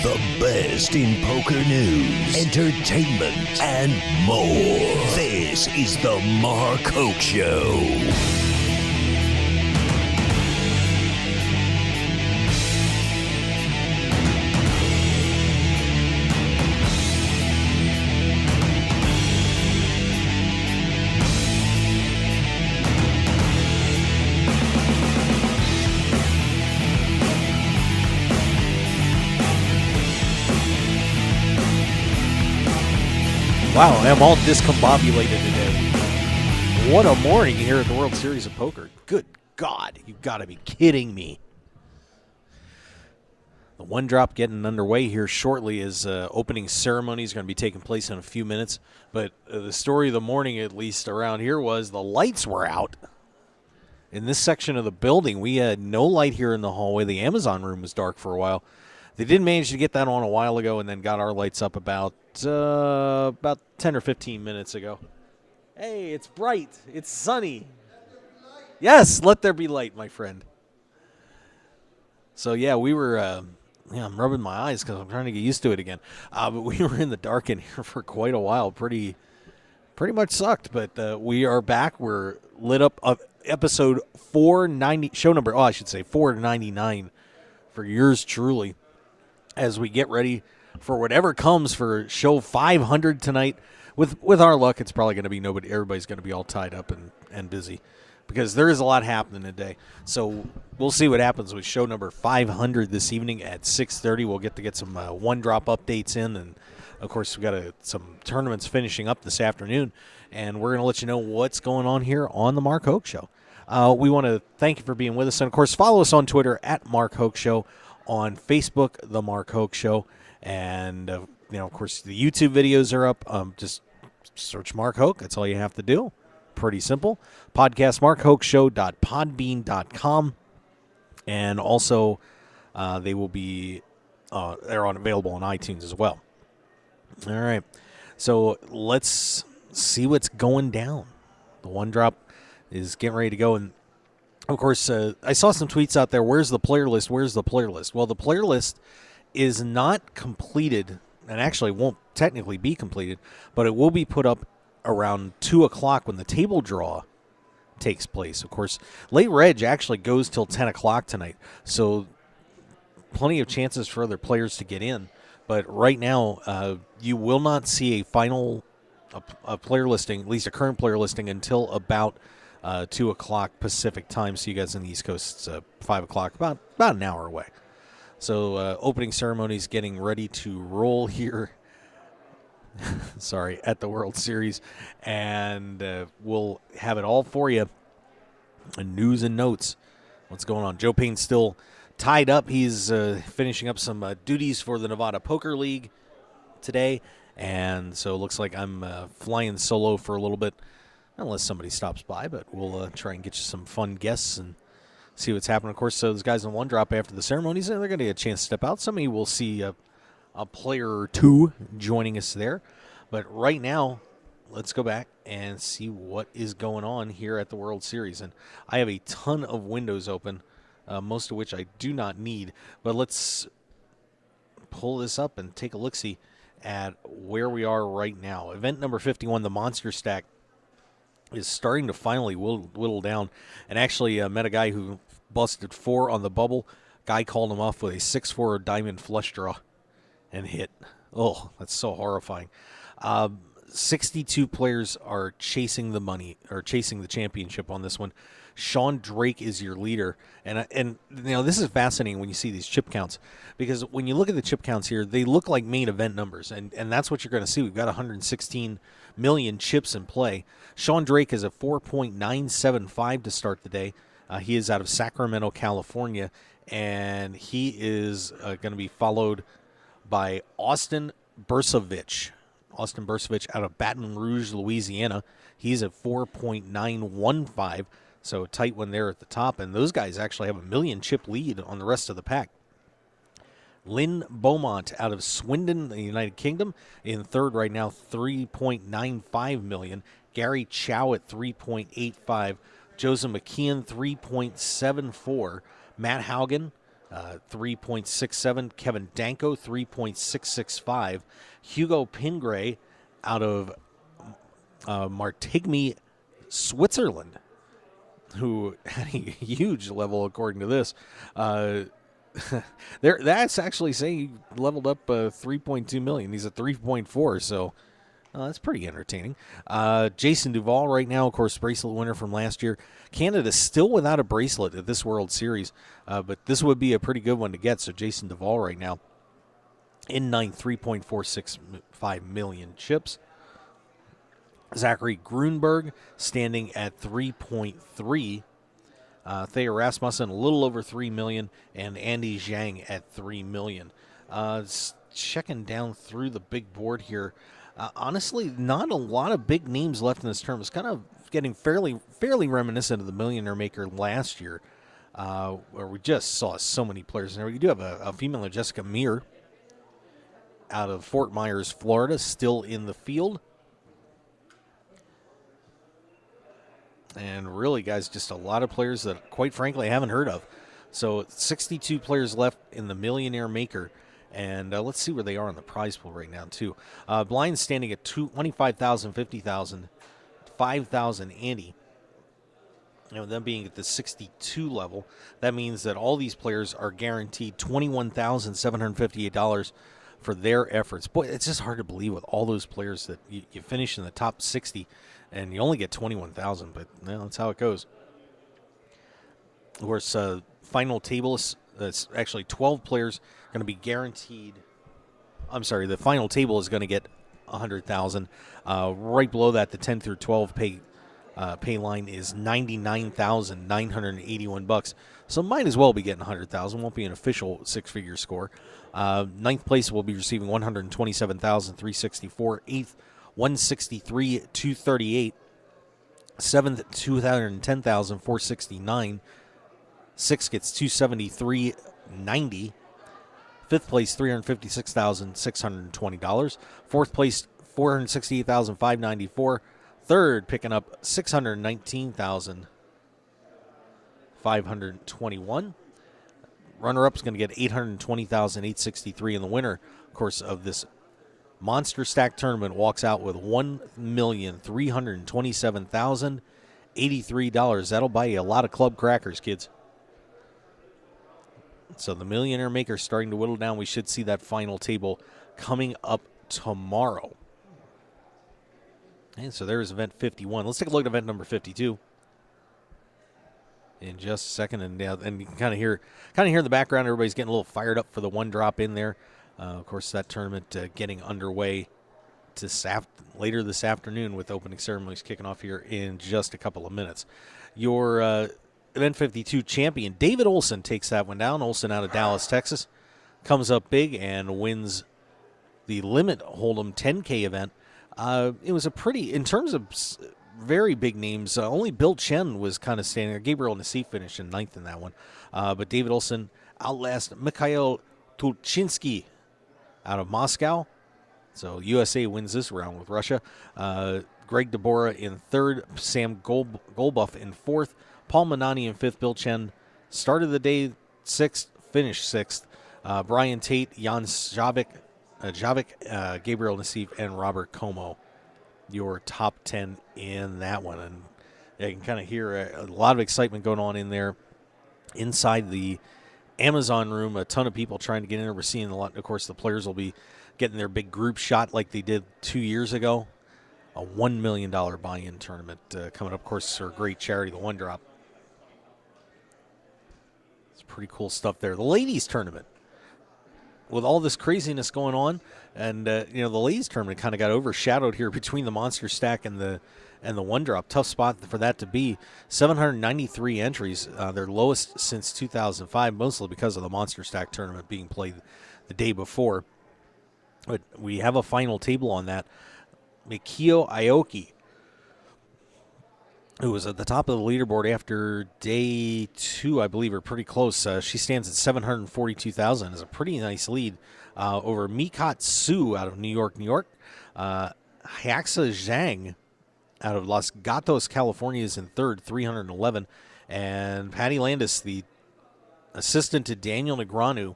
The best in poker news, entertainment, and more. This is the Mark Hoke Show. Wow, I'm all discombobulated today. What a morning here at the World Series of Poker. Good God, you've got to be kidding me. The one drop getting underway here shortly as opening ceremony is going to be taking place in a few minutes. But the story of the morning, at least around here, was the lights were out. In this section of the building, we had no light here in the hallway. The Amazon room was dark for a while. They did manage to get that on a while ago and then got our lights up about 10 or 15 minutes ago. Hey, it's bright. It's sunny. Yes, let there be light, my friend. So, yeah, we were, I'm rubbing my eyes because I'm trying to get used to it again. But we were in the dark in here for quite a while. Pretty much sucked, but we are back. We're lit up. Episode 490, show number, 499 for yours truly, as we get ready for whatever comes for show 500 tonight. With our luck, it's probably going to be nobody. Everybody's going to be all tied up and busy because there is a lot happening today. So we'll see what happens with show number 500 this evening at 6:30. We'll get some one-drop updates in, and, of course, we've got some tournaments finishing up this afternoon, and we're going to let you know what's going on here on the Mark Hoke Show. We want to thank you for being with us, and, of course, follow us on Twitter at Mark Hoke Show, on Facebook, The Mark Hoke Show, and, of course, the YouTube videos are up. Just search Mark Hoke. That's all you have to do. Pretty simple. Podcast, markhokeshow.podbean.com, and also they will be available on iTunes as well. All right, so let's see what's going down. The one drop is getting ready to go, and of course, I saw some tweets out there, where's the player list, where's the player list? Well, the player list is not completed, and actually won't technically be completed, but it will be put up around 2 o'clock when the table draw takes place. Of course, late reg actually goes till 10 o'clock tonight, so plenty of chances for other players to get in. But right now, you will not see a final a player listing, at least a current player listing, until about 2 o'clock Pacific time. So you guys in the East Coast, it's 5 o'clock, about an hour away. So opening ceremonies getting ready to roll here. Sorry, at the World Series. And we'll have it all for you. News and notes. What's going on? Joe Payne's still tied up. He's finishing up some duties for the Nevada Poker League today. And so it looks like I'm flying solo for a little bit, unless somebody stops by. But we'll try and get you some fun guests and see what's happening. Of course, so those guys on one drop after the ceremonies, they're going to get a chance to step out. Some of you will see a player or two joining us there. But right now, let's go back and see what is going on here at the World Series. And I have a ton of windows open, most of which I do not need. But let's pull this up and take a look-see at where we are right now. Event number 51, the Monster Stack, is starting to finally whittle down. And actually met a guy who busted 4 on the bubble. Guy called him off with a 6-4 diamond flush draw and hit. Oh, that's so horrifying. 62 players are chasing the money, or chasing the championship on this one. Sean Drake is your leader. And this is fascinating when you see these chip counts, because when you look at the chip counts here, they look like main event numbers, and that's what you're going to see. We've got 116 million chips in play. Sean Drake is a 4.975 to start the day. He is out of Sacramento, California, and he is going to be followed by Austin Bursavich. Austin Bursavich out of Baton Rouge, Louisiana. He's at 4.915, so a tight one there at the top. And those guys actually have a million chip lead on the rest of the pack. Lynn Beaumont out of Swindon, the United Kingdom, in third right now, 3.95 million. Gary Chow at 3.85. Joseph McKeon, 3.74. Matt Haugen 3.67. Kevin Danko, 3.665. Hugo Pingray out of Martigny, Switzerland, who had a huge level according to this. That's actually saying he leveled up 3.2 million. He's at 3.4, so that's pretty entertaining. Jason Duvall right now, of course, bracelet winner from last year. Canada still without a bracelet at this World Series, but this would be a pretty good one to get. So Jason Duvall right now in ninth, 3.465 million chips. Zachary Grunberg standing at 3.3. Thayer Rasmussen a little over 3 million, and Andy Zhang at 3 million. Checking down through the big board here. Honestly, not a lot of big names left in this term. It's kind of getting fairly reminiscent of the Millionaire Maker last year, where we just saw so many players. And we do have a female, Jessica Meir, out of Fort Myers, Florida, still in the field. And really, guys, just a lot of players that, quite frankly, I haven't heard of. So 62 players left in the Millionaire Maker. And let's see where they are in the prize pool right now, too. Blind standing at 25,000, 50,000, 5,000 ante. Them being at the 62 level, that means that all these players are guaranteed $21,758 for their efforts. Boy, it's just hard to believe with all those players that you finish in the top 60 and you only get 21,000, but that's how it goes. Of course, final table that's actually 12 players going to be guaranteed. I'm sorry, the final table is going to get 100,000. Right below that, the 10 through 12 pay line is $99,981. So might as well be getting 100,000. Won't be an official six-figure score. Ninth place will be receiving 127,364. Eighth, 163,238. Seventh, 210,469. Sixth gets 273,90. Fifth place, $356,620. Fourth place, $468,594. Third, picking up $619,521. Runner-up is going to get $820,863, and the winner, of course, of this Monster Stack tournament walks out with $1,327,083. That'll buy you a lot of club crackers, kids. So the Millionaire Maker starting to whittle down. We should see that final table coming up tomorrow. And so there's event 51. Let's take a look at event number 52 in just a second. And you can kind of hear in the background, everybody's getting a little fired up for the one drop in there. Of course, that tournament getting underway later this afternoon with opening ceremonies kicking off here in just a couple of minutes. Your event 52 champion, David Olson, takes that one down. Olson out of Dallas, Texas, comes up big and wins the Limit Hold'em 10K event. It was a pretty, in terms of very big names, only Bill Chen was kind of standing there. Gabriel Nassif finished in ninth in that one. But David Olson outlasted Mikhail Tulchinsky out of Moscow. So USA wins this round with Russia. Greg Deborah in third. Sam Golbuff in fourth. Paul Manani in fifth. Bill Chen started the day sixth, finished sixth. Brian Tate, Jan Javik, Gabriel Nassif, and Robert Como, your top 10 in that one. And you can kind of hear a lot of excitement going on in there. Inside the Amazon room, a ton of people trying to get in there. We're seeing a lot. Of course, the players will be getting their big group shot like they did 2 years ago. A $1 million buy-in tournament coming up, of course, for a great charity, the One Drop. It's pretty cool stuff there. The ladies tournament. With all this craziness going on, and the ladies tournament kind of got overshadowed here between the Monster Stack and the One Drop. Tough spot for that to be. 793 entries, their lowest since 2005, mostly because of the Monster Stack tournament being played the day before. But we have a final table on that. Mikio Aoki, who was at the top of the leaderboard after day 2, I believe, or pretty close. She stands at 742,000. Is a pretty nice lead over Mikat Su out of New York, New York. Hyaxa Zhang out of Los Gatos, California is in third, 311. And Patty Landis, the assistant to Daniel Negreanu,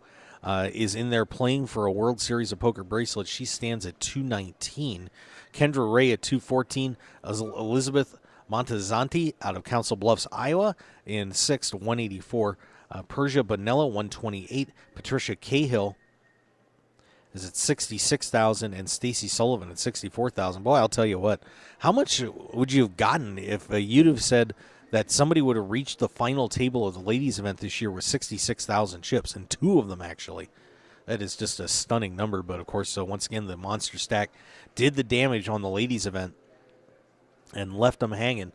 is in there playing for a World Series of Poker bracelet. She stands at 219. Kendra Ray at 214. Elizabeth Montezanti out of Council Bluffs, Iowa, in sixth, 184. Persia Bonella, 128. Patricia Cahill is at 66,000, and Stacy Sullivan at 64,000. Boy, I'll tell you what. How much would you have gotten if you'd have said that somebody would have reached the final table of the ladies' event this year with 66,000 chips, and two of them actually? That is just a stunning number. But, of course, so once again, the Monster Stack did the damage on the ladies' event and left them hanging.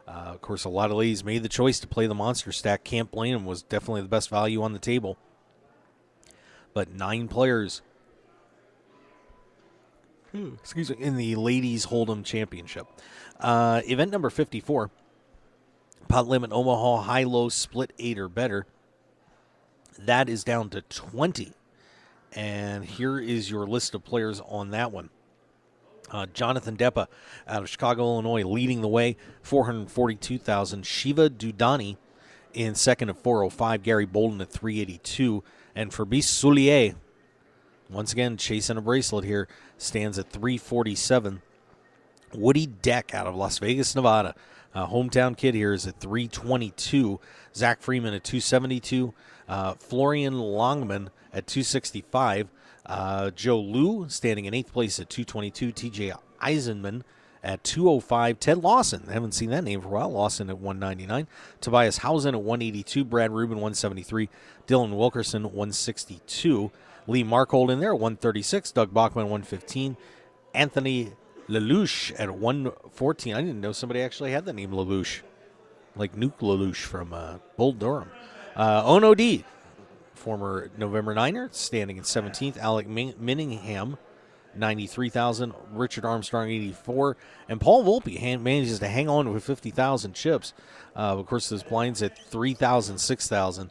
Of course, a lot of ladies made the choice to play the Monster Stack. Can't blame them. Was definitely the best value on the table. But 9 players in the Ladies Hold'em Championship. Event number 54, pot limit Omaha high-low split 8 or better. That is down to 20. And here is your list of players on that one. Jonathan Deppa out of Chicago, Illinois, leading the way, 442,000. Shiva Dudani in second at 405. Gary Bolden at 382. And Fabrice Soulier, once again, chasing a bracelet here, stands at 347. Woody Deck out of Las Vegas, Nevada. Hometown kid here is at 322. Zach Freeman at 272. Florian Longman at 265. Joe Liu standing in 8th place at 222. TJ Eisenman at 205. Ted Lawson, I haven't seen that name for a while. Lawson at 199. Tobias Hausen at 182. Brad Rubin 173. Dylan Wilkerson 162. Lee Markhold in there at 136. Doug Bachman 115. Anthony Lelouch at 114. I didn't know somebody actually had the name Lelouch, like Nuke Lelouch from Bull Durham. Ono D, former November Niner, standing in 17th. Alec Minningham, 93,000. Richard Armstrong, 84. And Paul Volpe manages to hang on with 50,000 chips. Of course, those blinds at 3,000, 6,000.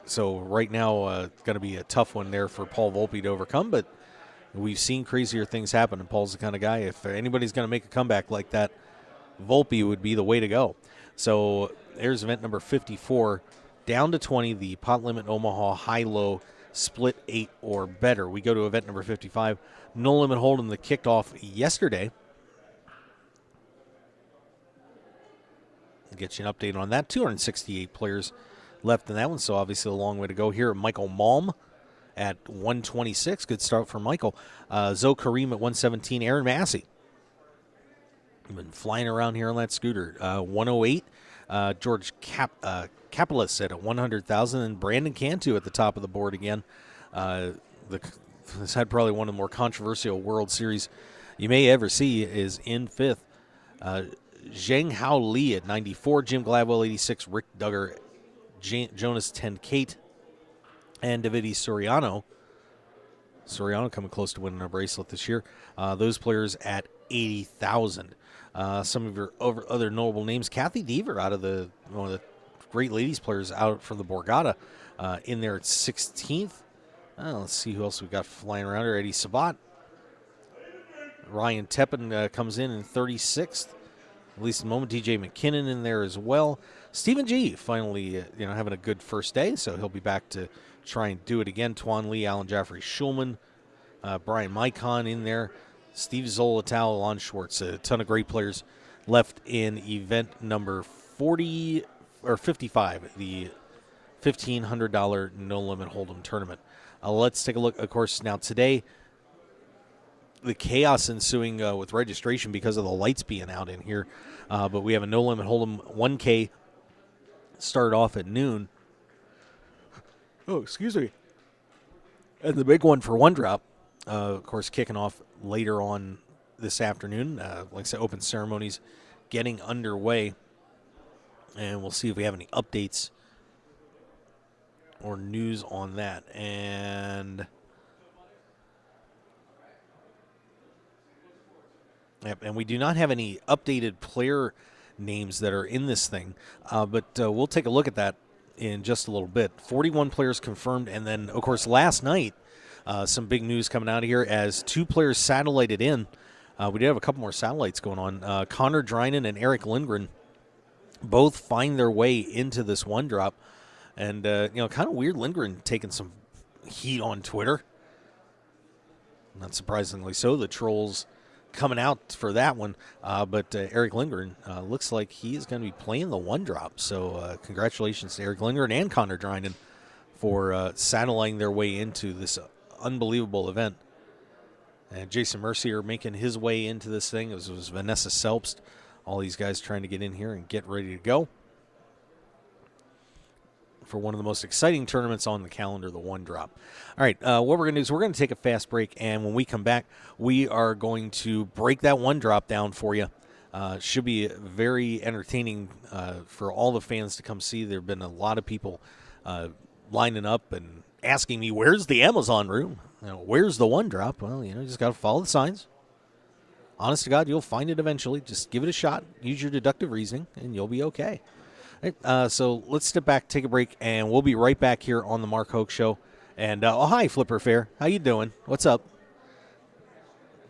So right now, going to be a tough one there for Paul Volpe to overcome. But we've seen crazier things happen, and Paul's the kind of guy, if anybody's going to make a comeback like that, Volpe would be the way to go. So there's event number 54, down to 20, the pot limit Omaha high-low split 8 or better. We go to event number 55, no limit hold'em that kicked off yesterday. I'll get you an update on that. 268 players left in that one, so obviously a long way to go here. Michael Malm at 126. Good start for Michael. Zoe Kareem at 117. Aaron Massey, been flying around here on that scooter. 108. George Kapelis at 100,000. And Brandon Cantu at the top of the board again. This had probably one of the more controversial World Series you may ever see is in 5th. Zheng Hao Li at 94. Jim Gladwell, 86. Rick Duggar, Jonas Tenkate, and Davide Soriano. Soriano coming close to winning a bracelet this year. Those players at 80,000. Some of your other notable names: Kathy Deaver out of one of the great ladies players out from the Borgata, in there at 16th. Let's see who else we got flying around here. Eddie Sabat. Ryan Teppen comes in 36th. At least at the moment, DJ McKinnon in there as well. Stephen G. finally having a good first day, so he'll be back to try and do it again. Tuan Lee, Alan Jaffrey Schulman, Brian Micon in there, Steve Zolotau, Alon Schwartz. A ton of great players left in event number 40 or 55, the $1,500 no limit hold'em tournament. Let's take a look. Of course, now today, the chaos ensuing with registration because of the lights being out in here. But we have a no limit hold'em 1K start off at noon. Oh, excuse me. And the big one for one drop, of course, kicking off later on this afternoon. Like I said, open ceremonies getting underway. And we'll see if we have any updates or news on that. And we do not have any updated player names that are in this thing. But we'll take a look at that in just a little bit. 41 players confirmed. And then, of course, last night, some big news coming out of here as 2 players satellited in. We did have a couple more satellites going on. Connor Drynan and Eric Lindgren both find their way into this one drop. And, kind of weird Lindgren taking some heat on Twitter. Not surprisingly so. The trolls coming out for that one. But Eric Lindgren looks like he is going to be playing the one drop. So congratulations to Eric Lindgren and Connor Dryden for satelliting their way into this unbelievable event. And Jason Mercier making his way into this thing. It was Vanessa Selbst. All these guys trying to get in here and get ready to go for one of the most exciting tournaments on the calendar, the one drop. All right, what we're going to do is we're going to take a fast break, and when we come back, we are going to break that one drop down for you. Should be very entertaining for all the fans to come see. There have been a lot of people lining up and asking me, where's the Amazon room? Where's the one drop? Well, you just got to follow the signs. Honest to God, you'll find it eventually. Just give it a shot. Use your deductive reasoning, and you'll be okay. Right, so let's step back, take a break, and we'll be right back here on the Mark Hoke Show. And, hi, Flipper Fair. How you doing? What's up?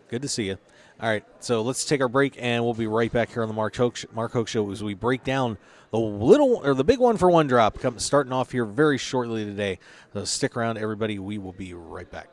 Good to see you. All right, so let's take our break, and we'll be right back here on the Mark Hoke Show as we break down the big one for one drop, starting off here very shortly today. So stick around, everybody. We will be right back.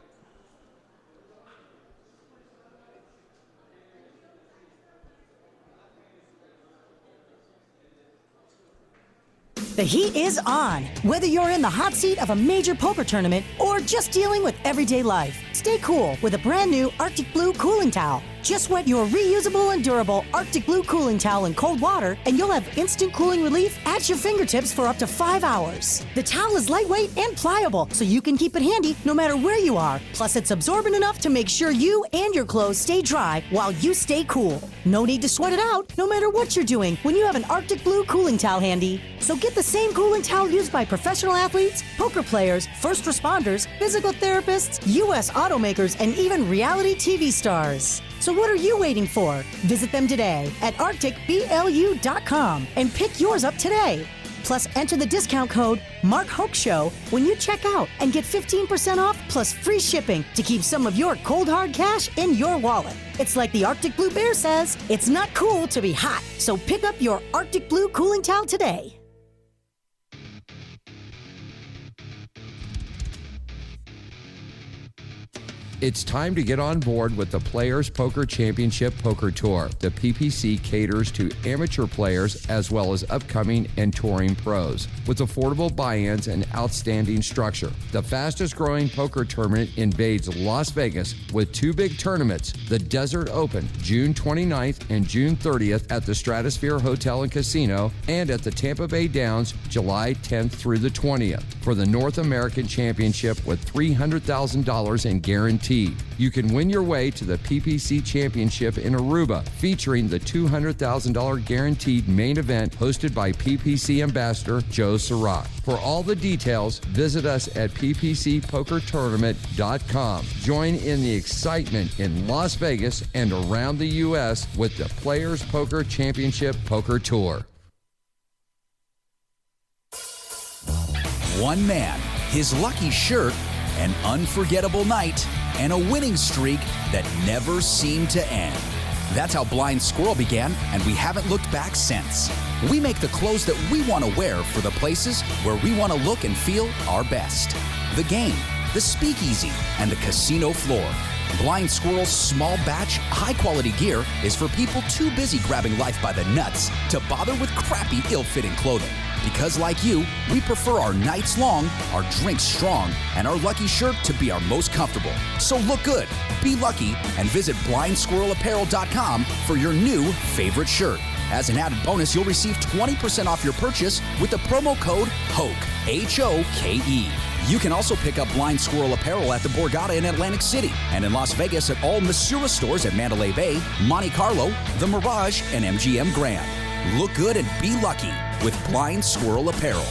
The heat is on. Whether you're in the hot seat of a major poker tournament or just dealing with everyday life, stay cool with a brand new Arctic Blue cooling towel. Just wet your reusable and durable Arctic Blue cooling towel in cold water, and you'll have instant cooling relief at your fingertips for up to 5 hours. The towel is lightweight and pliable, so you can keep it handy no matter where you are. Plus, it's absorbent enough to make sure you and your clothes stay dry while you stay cool. No need to sweat it out, no matter what you're doing, when you have an Arctic Blue cooling towel handy. So get the same cooling towel used by professional athletes, poker players, first responders, physical therapists, U.S. automakers, and even reality TV stars. So what are you waiting for? Visit them today at arcticblu.com and pick yours up today. Plus, enter the discount code Mark Hoke Show when you check out and get 15% off plus free shipping to keep some of your cold hard cash in your wallet. It's like the Arctic Blue Bear says, it's not cool to be hot. So pick up your Arctic Blue cooling towel today. It's time to get on board with the Players Poker Championship Poker Tour. The PPC caters to amateur players as well as upcoming and touring pros with affordable buy-ins and outstanding structure. The fastest growing poker tournament invades Las Vegas with 2 big tournaments, the Desert Open, June 29th and June 30th at the Stratosphere Hotel and Casino, and at the Tampa Bay Downs, July 10th through the 20th, for the North American Championship with $300,000 in guaranteed. You can win your way to the PPC Championship in Aruba, featuring the $200,000 guaranteed main event hosted by PPC Ambassador Joe Sirac. For all the details, visit us at ppcpokertournament.com. Join in the excitement in Las Vegas and around the U.S. with the Players Poker Championship Poker Tour. One man, his lucky shirt, an unforgettable night, and a winning streak that never seemed to end. That's how Blind Squirrel began, and we haven't looked back since. We make the clothes that we want to wear for the places where we want to look and feel our best. The game, the speakeasy, and the casino floor. Blind Squirrel's small batch, high-quality gear is for people too busy grabbing life by the nuts to bother with crappy, ill-fitting clothing. Because like you, we prefer our nights long, our drinks strong, and our lucky shirt to be our most comfortable. So look good, be lucky, and visit blindsquirrelapparel.com for your new favorite shirt. As an added bonus, you'll receive 20% off your purchase with the promo code HOKE, H-O-K-E. You can also pick up Blind Squirrel apparel at the Borgata in Atlantic City and in Las Vegas at all Masura stores at Mandalay Bay, Monte Carlo, The Mirage, and MGM Grand. Look good and be lucky with Blind Squirrel apparel.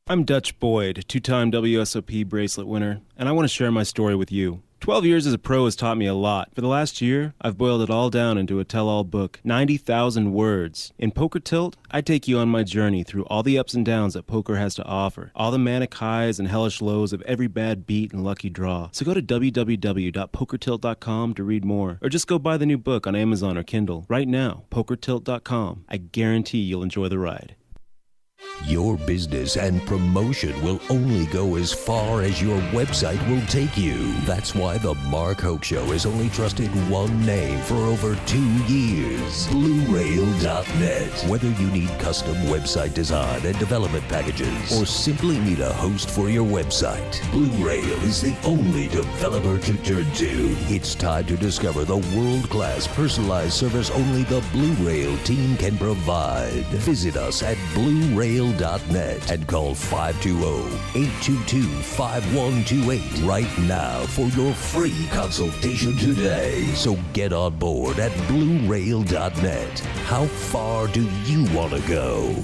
I'm Dutch Boyd, 2-time WSOP bracelet winner, and I want to share my story with you. 12 years as a pro has taught me a lot. For the last year, I've boiled it all down into a tell-all book, 90,000 words. In Poker Tilt, I take you on my journey through all the ups and downs that poker has to offer, all the manic highs and hellish lows of every bad beat and lucky draw. So go to www.pokertilt.com to read more, or just go buy the new book on Amazon or Kindle. Right now, pokertilt.com. I guarantee you'll enjoy the ride. Your business and promotion will only go as far as your website will take you. That's why the Mark Hoke Show has only trusted one name for over 2 years, BlueRail.net. Whether you need custom website design and development packages or simply need a host for your website, Blue Rail is the only developer to turn to. It's time to discover the world-class personalized service only the Blue Rail team can provide. Visit us at BlueRail.net and call 520-822-5128 right now for your free consultation today. So get on board at BlueRail.net. How far do you want to go?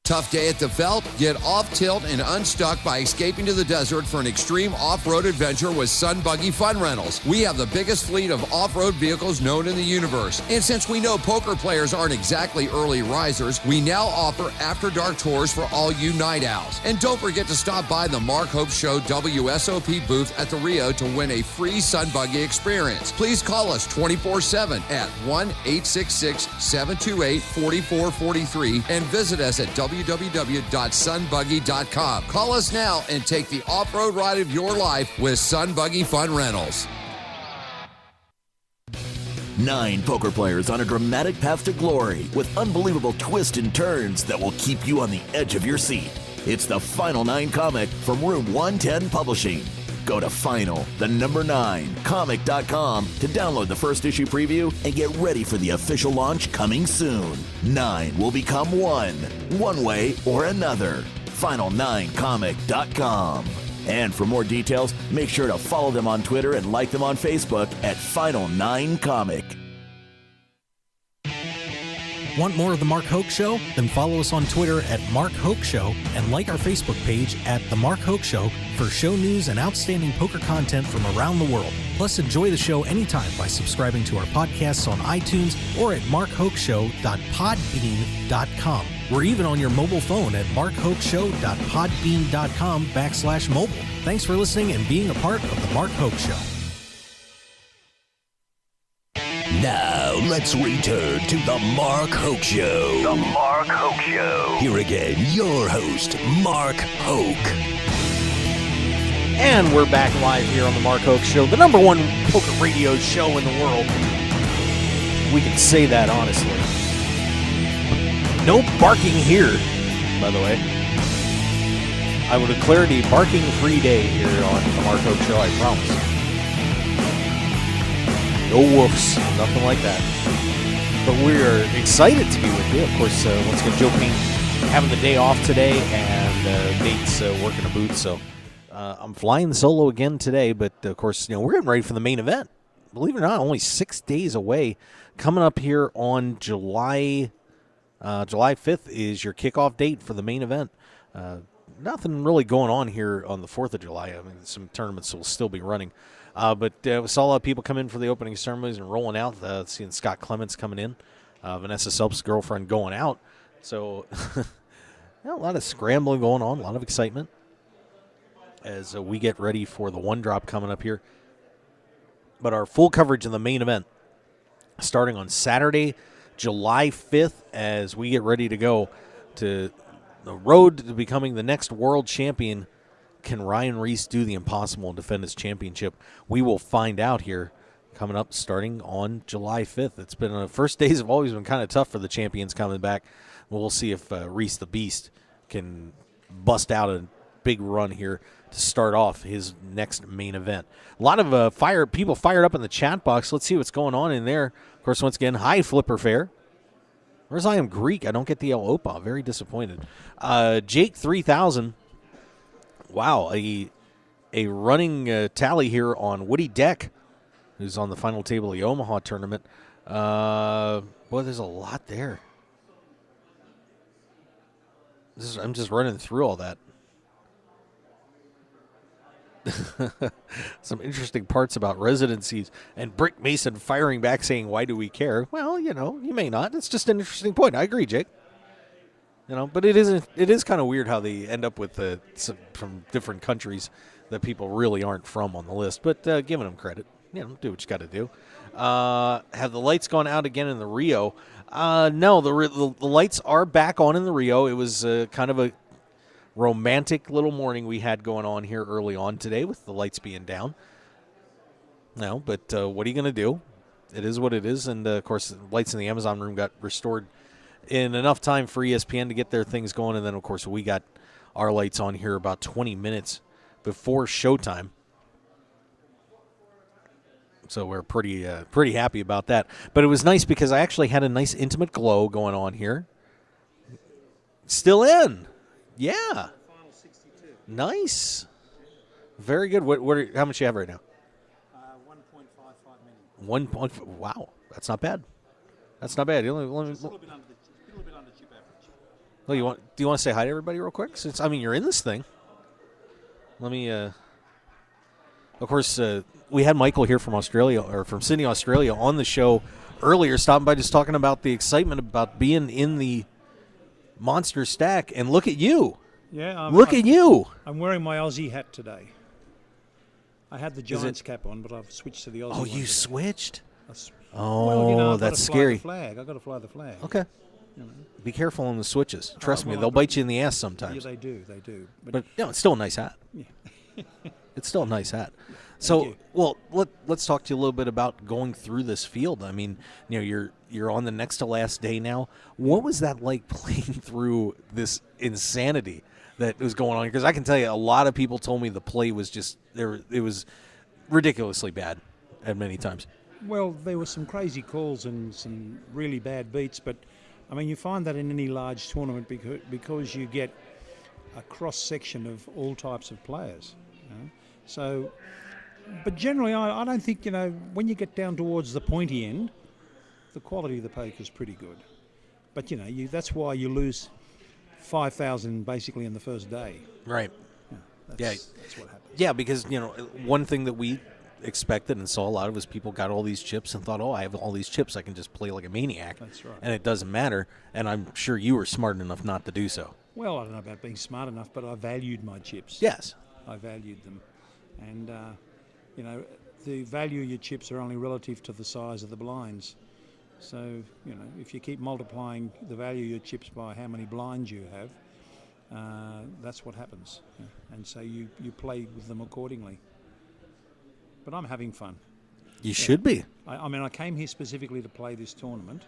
Tough day at the Felt? Get off tilt and unstuck by escaping to the desert for an extreme off-road adventure with Sun Buggy Fun Rentals. We have the biggest fleet of off-road vehicles known in the universe. And since we know poker players aren't exactly early risers, we now offer after-dark tours for all you night owls. And don't forget to stop by the Mark Hope Show WSOP booth at the Rio to win a free Sun Buggy experience. Please call us 24/7 at 1-866-728-4443 and visit us at www.sunbuggy.com. Call us now and take the off-road ride of your life with Sun Buggy Fun Rentals. 9 poker players on a dramatic path to glory with unbelievable twists and turns that will keep you on the edge of your seat. It's the Final 9 comic from Room 110 Publishing. Go to final9comic.com to download the first issue preview and get ready for the official launch coming soon. 9 will become 1 way or another. Final9comic.com. And for more details, make sure to follow them on Twitter and like them on Facebook at Final9Comic. Want more of The Mark Hoke Show? Then follow us on Twitter at Mark Hoke Show and like our Facebook page at The Mark Hoke Show for show news and outstanding poker content from around the world. Plus, enjoy the show anytime by subscribing to our podcasts on iTunes or at markhokeshow.podbean.com. We're even on your mobile phone at markhokeshow.podbean.com/mobile. Thanks for listening and being a part of The Mark Hoke Show. Now, let's return to the Mark Hoke Show. The Mark Hoke Show. Here again, your host, Mark Hoke. And we're back live here on the Mark Hoke Show, the number one poker radio show in the world. We can say that honestly. No barking here, by the way. I will declare it a barking-free day here on the Mark Hoke Show, I promise. No woofs, nothing like that. But we're excited to be with you. Of course, once again, Joe Payne having the day off today, and Nate's working a boot, so I'm flying solo again today. But of course, we're getting ready for the main event. Believe it or not, only 6 days away. Coming up here on July 5th is your kickoff date for the main event. Nothing really going on here on the 4th of July. I mean, some tournaments will still be running. But we saw a lot of people come in for the opening ceremonies and rolling out. Seeing Scott Clements coming in, Vanessa Selp's girlfriend going out. So a lot of scrambling going on, a lot of excitement as we get ready for the one drop coming up here. But our full coverage in the main event starting on Saturday, July 5th, as we get ready to go to the road to becoming the next world champion. Can Ryan Reese do the impossible and defend his championship? We will find out here coming up starting on July 5th. It's been first days have always been kind of tough for the champions coming back. We'll see if Reese the Beast can bust out a big run here to start off his next main event. A lot of people fired up in the chat box. Let's see what's going on in there. Of course, once again, hi Flipper Fair. Where's I am Greek? I don't get the El Opa. Very disappointed. Jake 3000. Wow, a running tally here on Woody Deck, who's on the final table of the Omaha tournament. Boy, there's a lot there. I'm just running through all that. Some interesting parts about residencies and Brick Mason firing back saying, "Why do we care?" Well, you may not. It's just an interesting point. I agree, Jake. But it is kind of weird how they end up with some from different countries that people really aren't from on the list, but giving them credit. do what you got to do. Have the lights gone out again in the Rio? No, the lights are back on in the Rio. It was kind of a romantic little morning we had going on here early on today with the lights being down. No, but what are you going to do? It is what it is. And, of course, the lights in the Amazon room got restored in enough time for ESPN to get their things going. And then, of course, we got our lights on here about 20 minutes before showtime. So we're pretty happy about that. But it was nice because I actually had a nice intimate glow going on here. Still in. Yeah. Nice. Very good. How much you have right now? 1.55 million. Wow. That's not bad. That's not bad. It's a little bit under chip average. Well, do you want to say hi to everybody real quick? Since you're in this thing. Let me of course, we had Michael here from Australia, or from Sydney, Australia, on the show earlier, stopping by just talking about the excitement about being in the Monster Stack. And look at you. Yeah. Look at you. I'm wearing my Aussie hat today. I had the Giants cap on, but I've switched to the Aussie one. Oh, you today. switched? Well, that's scary. I've got to fly the flag. Okay. Be careful on the switches. Trust me, they'll bite you in the ass sometimes. Yeah, they do. But it's still a nice hat. Yeah. It's still a nice hat. So, well, let's talk to you a little bit about going through this field. You're on the next to last day now. What was that like playing through this insanity that was going on? Because I can tell you, a lot of people told me the play was just there. It was ridiculously bad at many times. Well, there were some crazy calls and some really bad beats, but you find that in any large tournament because you get a cross section of all types of players. So, but generally, I don't think, when you get down towards the pointy end, the quality of the poker is pretty good. But, that's why you lose 5,000 basically in the first day. Right. That's what happens. Yeah, because, one thing that we expected and saw a lot of was people got all these chips and thought, I have all these chips, I can just play like a maniac. That's right. And it doesn't matter, and I'm sure you were smart enough not to do so. Well, I don't know about being smart enough, but I valued my chips. Yes. I valued them. And, the value of your chips are only relative to the size of the blinds. So, if you keep multiplying the value of your chips by how many blinds you have, that's what happens. And so you play with them accordingly. But I'm having fun. You should be. I came here specifically to play this tournament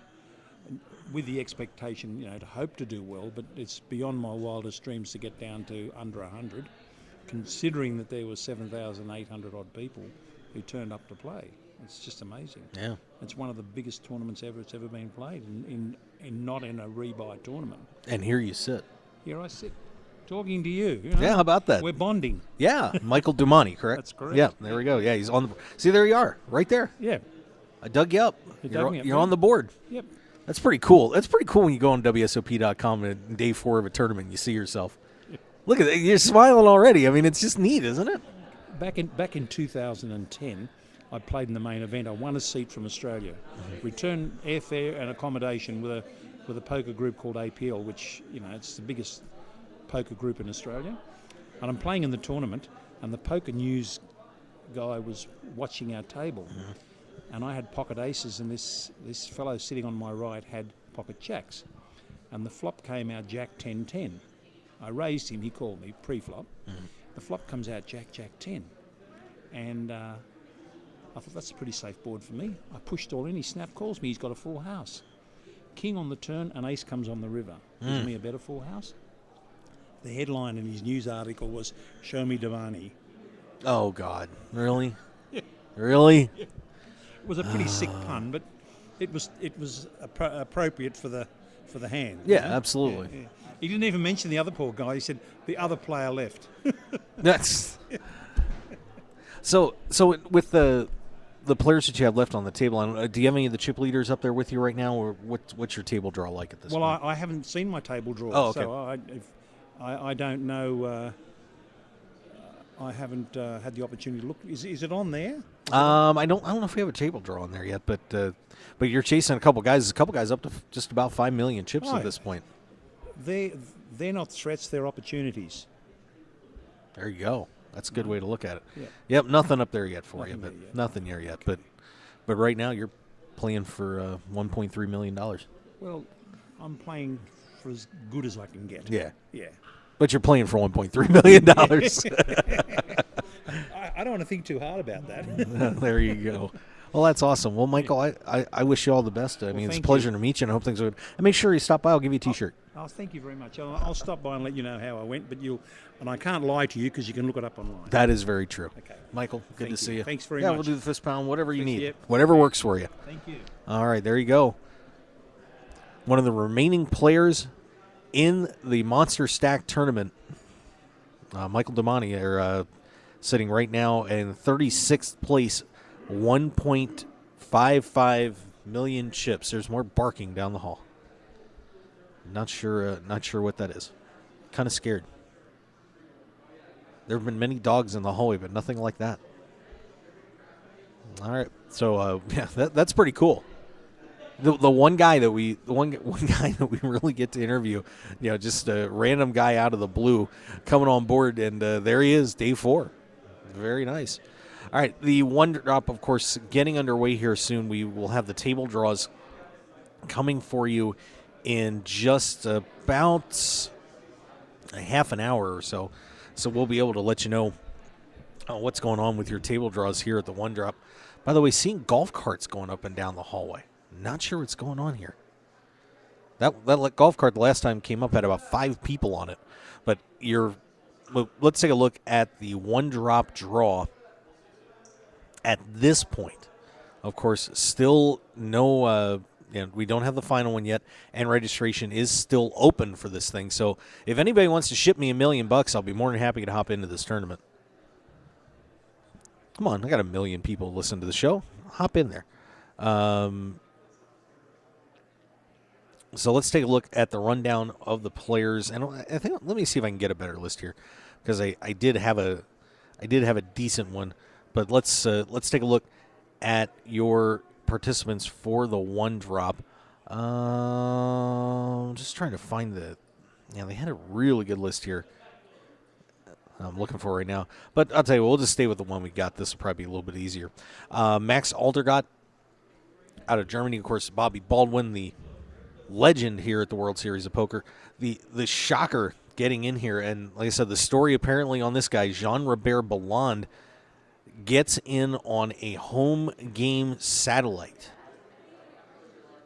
with the expectation, to hope to do well, but it's beyond my wildest dreams to get down to under 100. Considering that there were 7,800 odd people who turned up to play. It's just amazing. Yeah. It's one of the biggest tournaments it's ever been played, not in a rebuy tournament. And here you sit. Here I sit, talking to you. Yeah, how about that? We're bonding. Yeah, Michael Dumani, correct? That's correct. Yeah, there we go. Yeah, he's on the. See, there you are, right there. Yeah. I dug you up. You're on the board. Yep. That's pretty cool. That's pretty cool when you go on WSOP.com and day 4 of a tournament, you see yourself. Look at that. You're smiling already. It's just neat, isn't it? Back in 2010, I played in the main event. I won a seat from Australia. Returned airfare and accommodation with a poker group called APL, which, it's the biggest poker group in Australia. And I'm playing in the tournament, and the poker news guy was watching our table. And I had pocket aces, and this fellow sitting on my right had pocket jacks. And the flop came out Jack 10-10. I raised him, he called me, pre-flop. The flop comes out Jack 10. And I thought, that's a pretty safe board for me. I pushed all in, he snap calls me, he's got a full house. King on the turn, and ace comes on the river. Gives me a better full house. The headline in his news article was, "Show me Devani." Oh, God. Really? Really? It was a pretty sick pun, but it was appropriate for the hand. Yeah, absolutely. Yeah. He didn't even mention the other poor guy. He said the other player left. That's so. With the players that you have left on the table, do you have any of the chip leaders up there with you right now, or what's your table draw like at this point? Well, I haven't seen my table draw, so I don't know. I haven't had the opportunity to look. Is it on there? I don't know if we have a table draw on there yet, but you're chasing a couple guys. A couple guys up to just about 5 million chips at this point. They're not threats, they're opportunities. There you go. That's a good way to look at it. Yeah. Yep, nothing up there yet for you, Nothing but there yet. nothing there yet. But right now you're playing for $1.3 million. Well, I'm playing for as good as I can get. Yeah. Yeah. But you're playing for $1.3 million. I don't want to think too hard about that. There you go. Well, that's awesome. Well, Michael, I wish you all the best. I mean, it's a thank pleasure you. to meet you, and I hope things are good. And make sure you stop by. I'll give you a T-shirt. Oh, thank you very much. I'll stop by and let you know how I went, and I can't lie to you because you can look it up online. That is very true. Okay. Michael, good Thank to see you. you. Thanks very Yeah, much. we'll do the fist pound, whatever you Thanks, need. yep. Whatever works for you. Thank you. All right, there you go. One of the remaining players in the Monster Stack tournament, Michael Damani, are sitting right now in 36th place, 1.55 million chips. There's more barking down the hall. Not sure what that is. Kind of scared. There have been many dogs in the hallway, but nothing like that. All right, so yeah, that's pretty cool. The one guy that we really get to interview, just a random guy out of the blue coming on board, and there he is, day 4. Very nice. All right, the one drop, of course, getting underway here soon. We will have the table draws coming for you in just about a half an hour or so. So we'll be able to let you know what's going on with your table draws here at the one drop. By the way, seeing golf carts going up and down the hallway. Not sure what's going on here. That golf cart the last time came up had about 5 people on it. But let's take a look at the one drop draw at this point. Of course, still no, we don't have the final one yet, and registration is still open for this thing. So if anybody wants to ship me $1 million, I'll be more than happy to hop into this tournament. Come on, I got 1 million people listen to the show. Hop in there. So let's take a look at the rundown of the players, and I think let me see if I can get a better list here, because I did have a decent one, but let's take a look at your participants for the one drop. Just trying to find they had a really good list here. I'm looking for right now, but I'll tell you, we'll just stay with the one we got. This will probably be a little bit easier. Max Altergott out of Germany, of course. Bobby Baldwin, the legend here at the World Series of Poker. The shocker getting in here, and like I said, the story apparently on this guy, Jean-Robert Belland, gets in on a home game satellite.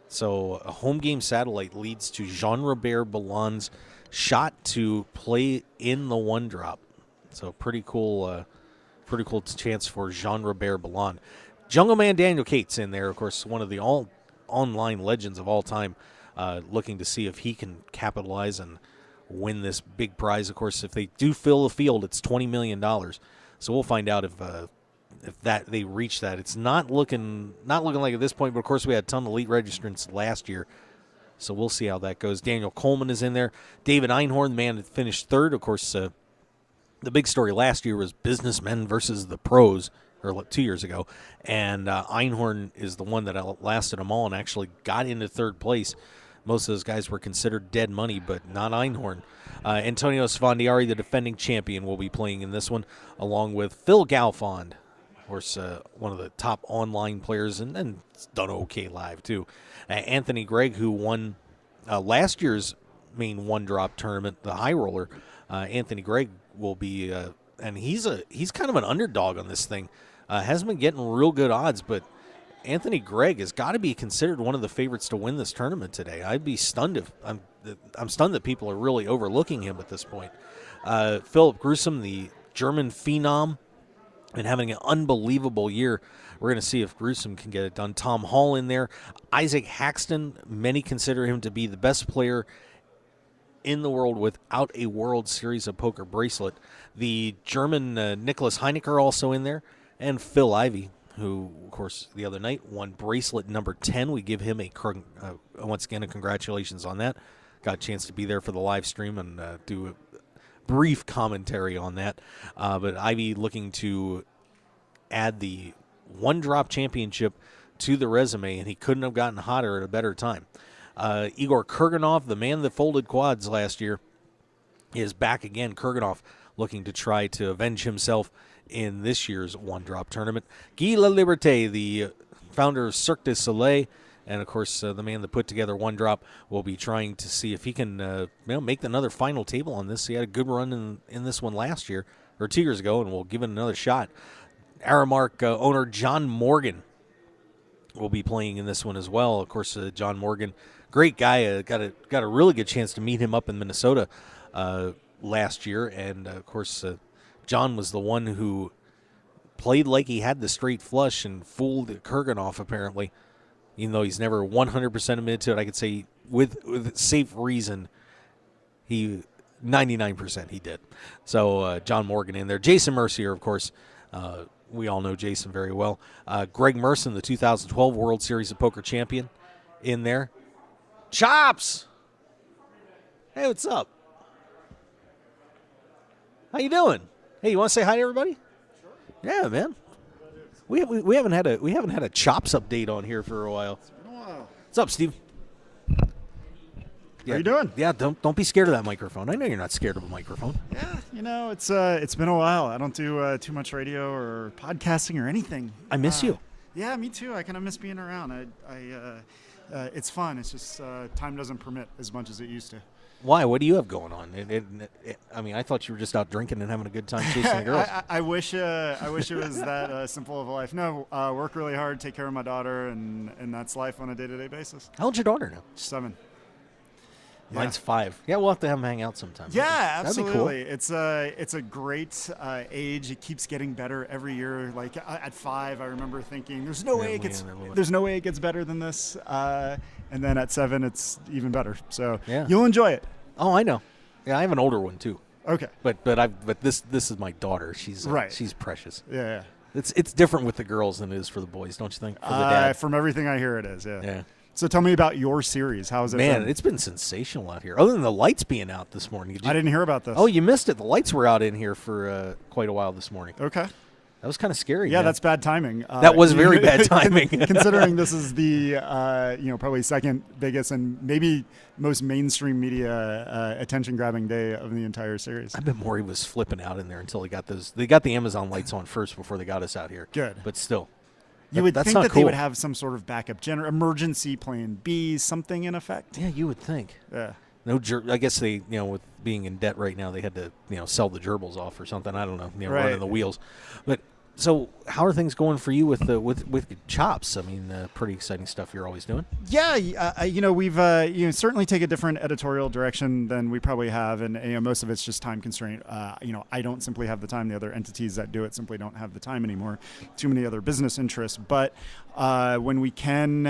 So a home game satellite leads to Jean-Robert Belland's shot to play in the one drop. So pretty cool chance for Jean-Robert Belland. Jungle Man Daniel Cates in there, of course, one of the online legends of all time, looking to see if he can capitalize and win this big prize. Of course, if they do fill the field, it's $20 million. So we'll find out if that they reach that. It's not looking like at this point, but of course we had a ton of elite registrants last year. So we'll see how that goes. Daniel Coleman is in there. David Einhorn, the man that finished 3rd. Of course, the big story last year was businessmen versus the pros, or 2 years ago. And Einhorn is the one that outlasted them all and actually got into 3rd place. Most of those guys were considered dead money, but not Einhorn. Antonio Sfondiari, the defending champion, will be playing in this one, along with Phil Galfond, of course, one of the top online players, and done okay live, too. Anthony Gregg, who won last year's main one-drop tournament, the High Roller. Anthony Gregg will be, and he's kind of an underdog on this thing. Hasn't been getting real good odds, but Anthony Gregg has got to be considered one of the favorites to win this tournament today. I'd be stunned if I'm stunned that people are really overlooking him at this point. Philip Grusom, the German phenom, and having an unbelievable year. We're going to see if Grusom can get it done. Tom Hall in there. Isaac Haxton, many consider him to be the best player in the world without a World Series of Poker bracelet. The German Nicholas Heinecker also in there. And Phil Ivey, who, of course, the other night won bracelet number 10. We give him once again, a congratulations on that. Got a chance to be there for the live stream and do a brief commentary on that. But Ivey looking to add the one-drop championship to the resume, and he couldn't have gotten hotter at a better time. Igor Kurganov, the man that folded quads last year, is back again. Kurganov looking to try to avenge himself in this year's one-drop tournament. Guy Laliberté, the founder of Cirque du Soleil, and, of course, the man that put together One Drop, will be trying to see if he can make another final table on this. He had a good run in this one last year, or 2 years ago, and we'll give it another shot. Aramark owner John Morgan will be playing in this one as well. Of course, John Morgan, great guy. Got a really good chance to meet him up in Minnesota last year. And, of course, John was the one who played like he had the straight flush and fooled Kurganov, apparently. Even though he's never 100% admitted to it, I could say with safe reason, 99% he did. So John Morgan in there. Jason Mercier, of course, we all know Jason very well. Greg Merson, the 2012 World Series of Poker champion, in there. Chops! Hey, what's up? How you doing? Hey, you want to say hi to everybody? Sure. Yeah, man. We haven't had a Chops update on here for a while. It's been a while. What's up, Steve? How you doing? Yeah, don't be scared of that microphone. I know you're not scared of a microphone. Yeah, it's been a while. I don't do too much radio or podcasting or anything. I miss you. Yeah, me too. I kind of miss being around. It's fun. It's just time doesn't permit as much as it used to. Why? What do you have going on? I mean, I thought you were just out drinking and having a good time chasing the girls. I wish it was that simple of a life. No, work really hard, take care of my daughter, and that's life on a day-to-day basis. How old's your daughter now? 7. Mine's 5. Yeah, we'll have to have them hang out sometime. Yeah, absolutely. That'd be cool. It's a great age. It keeps getting better every year. Like at 5, I remember thinking, there's no way it gets better than this. And then at 7, it's even better. So you'll enjoy it. Oh, I know. Yeah, I have an older one too. Okay. But this is my daughter. She's She's precious. Yeah. It's different with the girls than it is for the boys, don't you think? For the dad. From everything I hear, it is. Yeah. Yeah. So tell me about your series. How's it been? Man, it's been sensational out here. Other than the lights being out this morning. I didn't hear about this. Oh, you missed it. The lights were out in here for quite a while this morning. Okay. That was kind of scary. Yeah, man. That's bad timing. That was very bad timing. Considering this is the probably second biggest and maybe most mainstream media attention-grabbing day of the entire series. I bet Maury was flipping out in there until he got those. They got the Amazon lights on first before they got us out here. Good. But still. You would think that cool. they would have some sort of backup, emergency plan B, something in effect. Yeah, you would think. Yeah. No, I guess they, with being in debt right now, they had to, sell the gerbils off or something. I don't know, running the wheels. But so, how are things going for you with Chops? I mean, pretty exciting stuff you're always doing. Yeah, we've certainly take a different editorial direction than we probably have, and most of it's just time constraint. I don't simply have the time. The other entities that do it simply don't have the time anymore. Too many other business interests. But when we can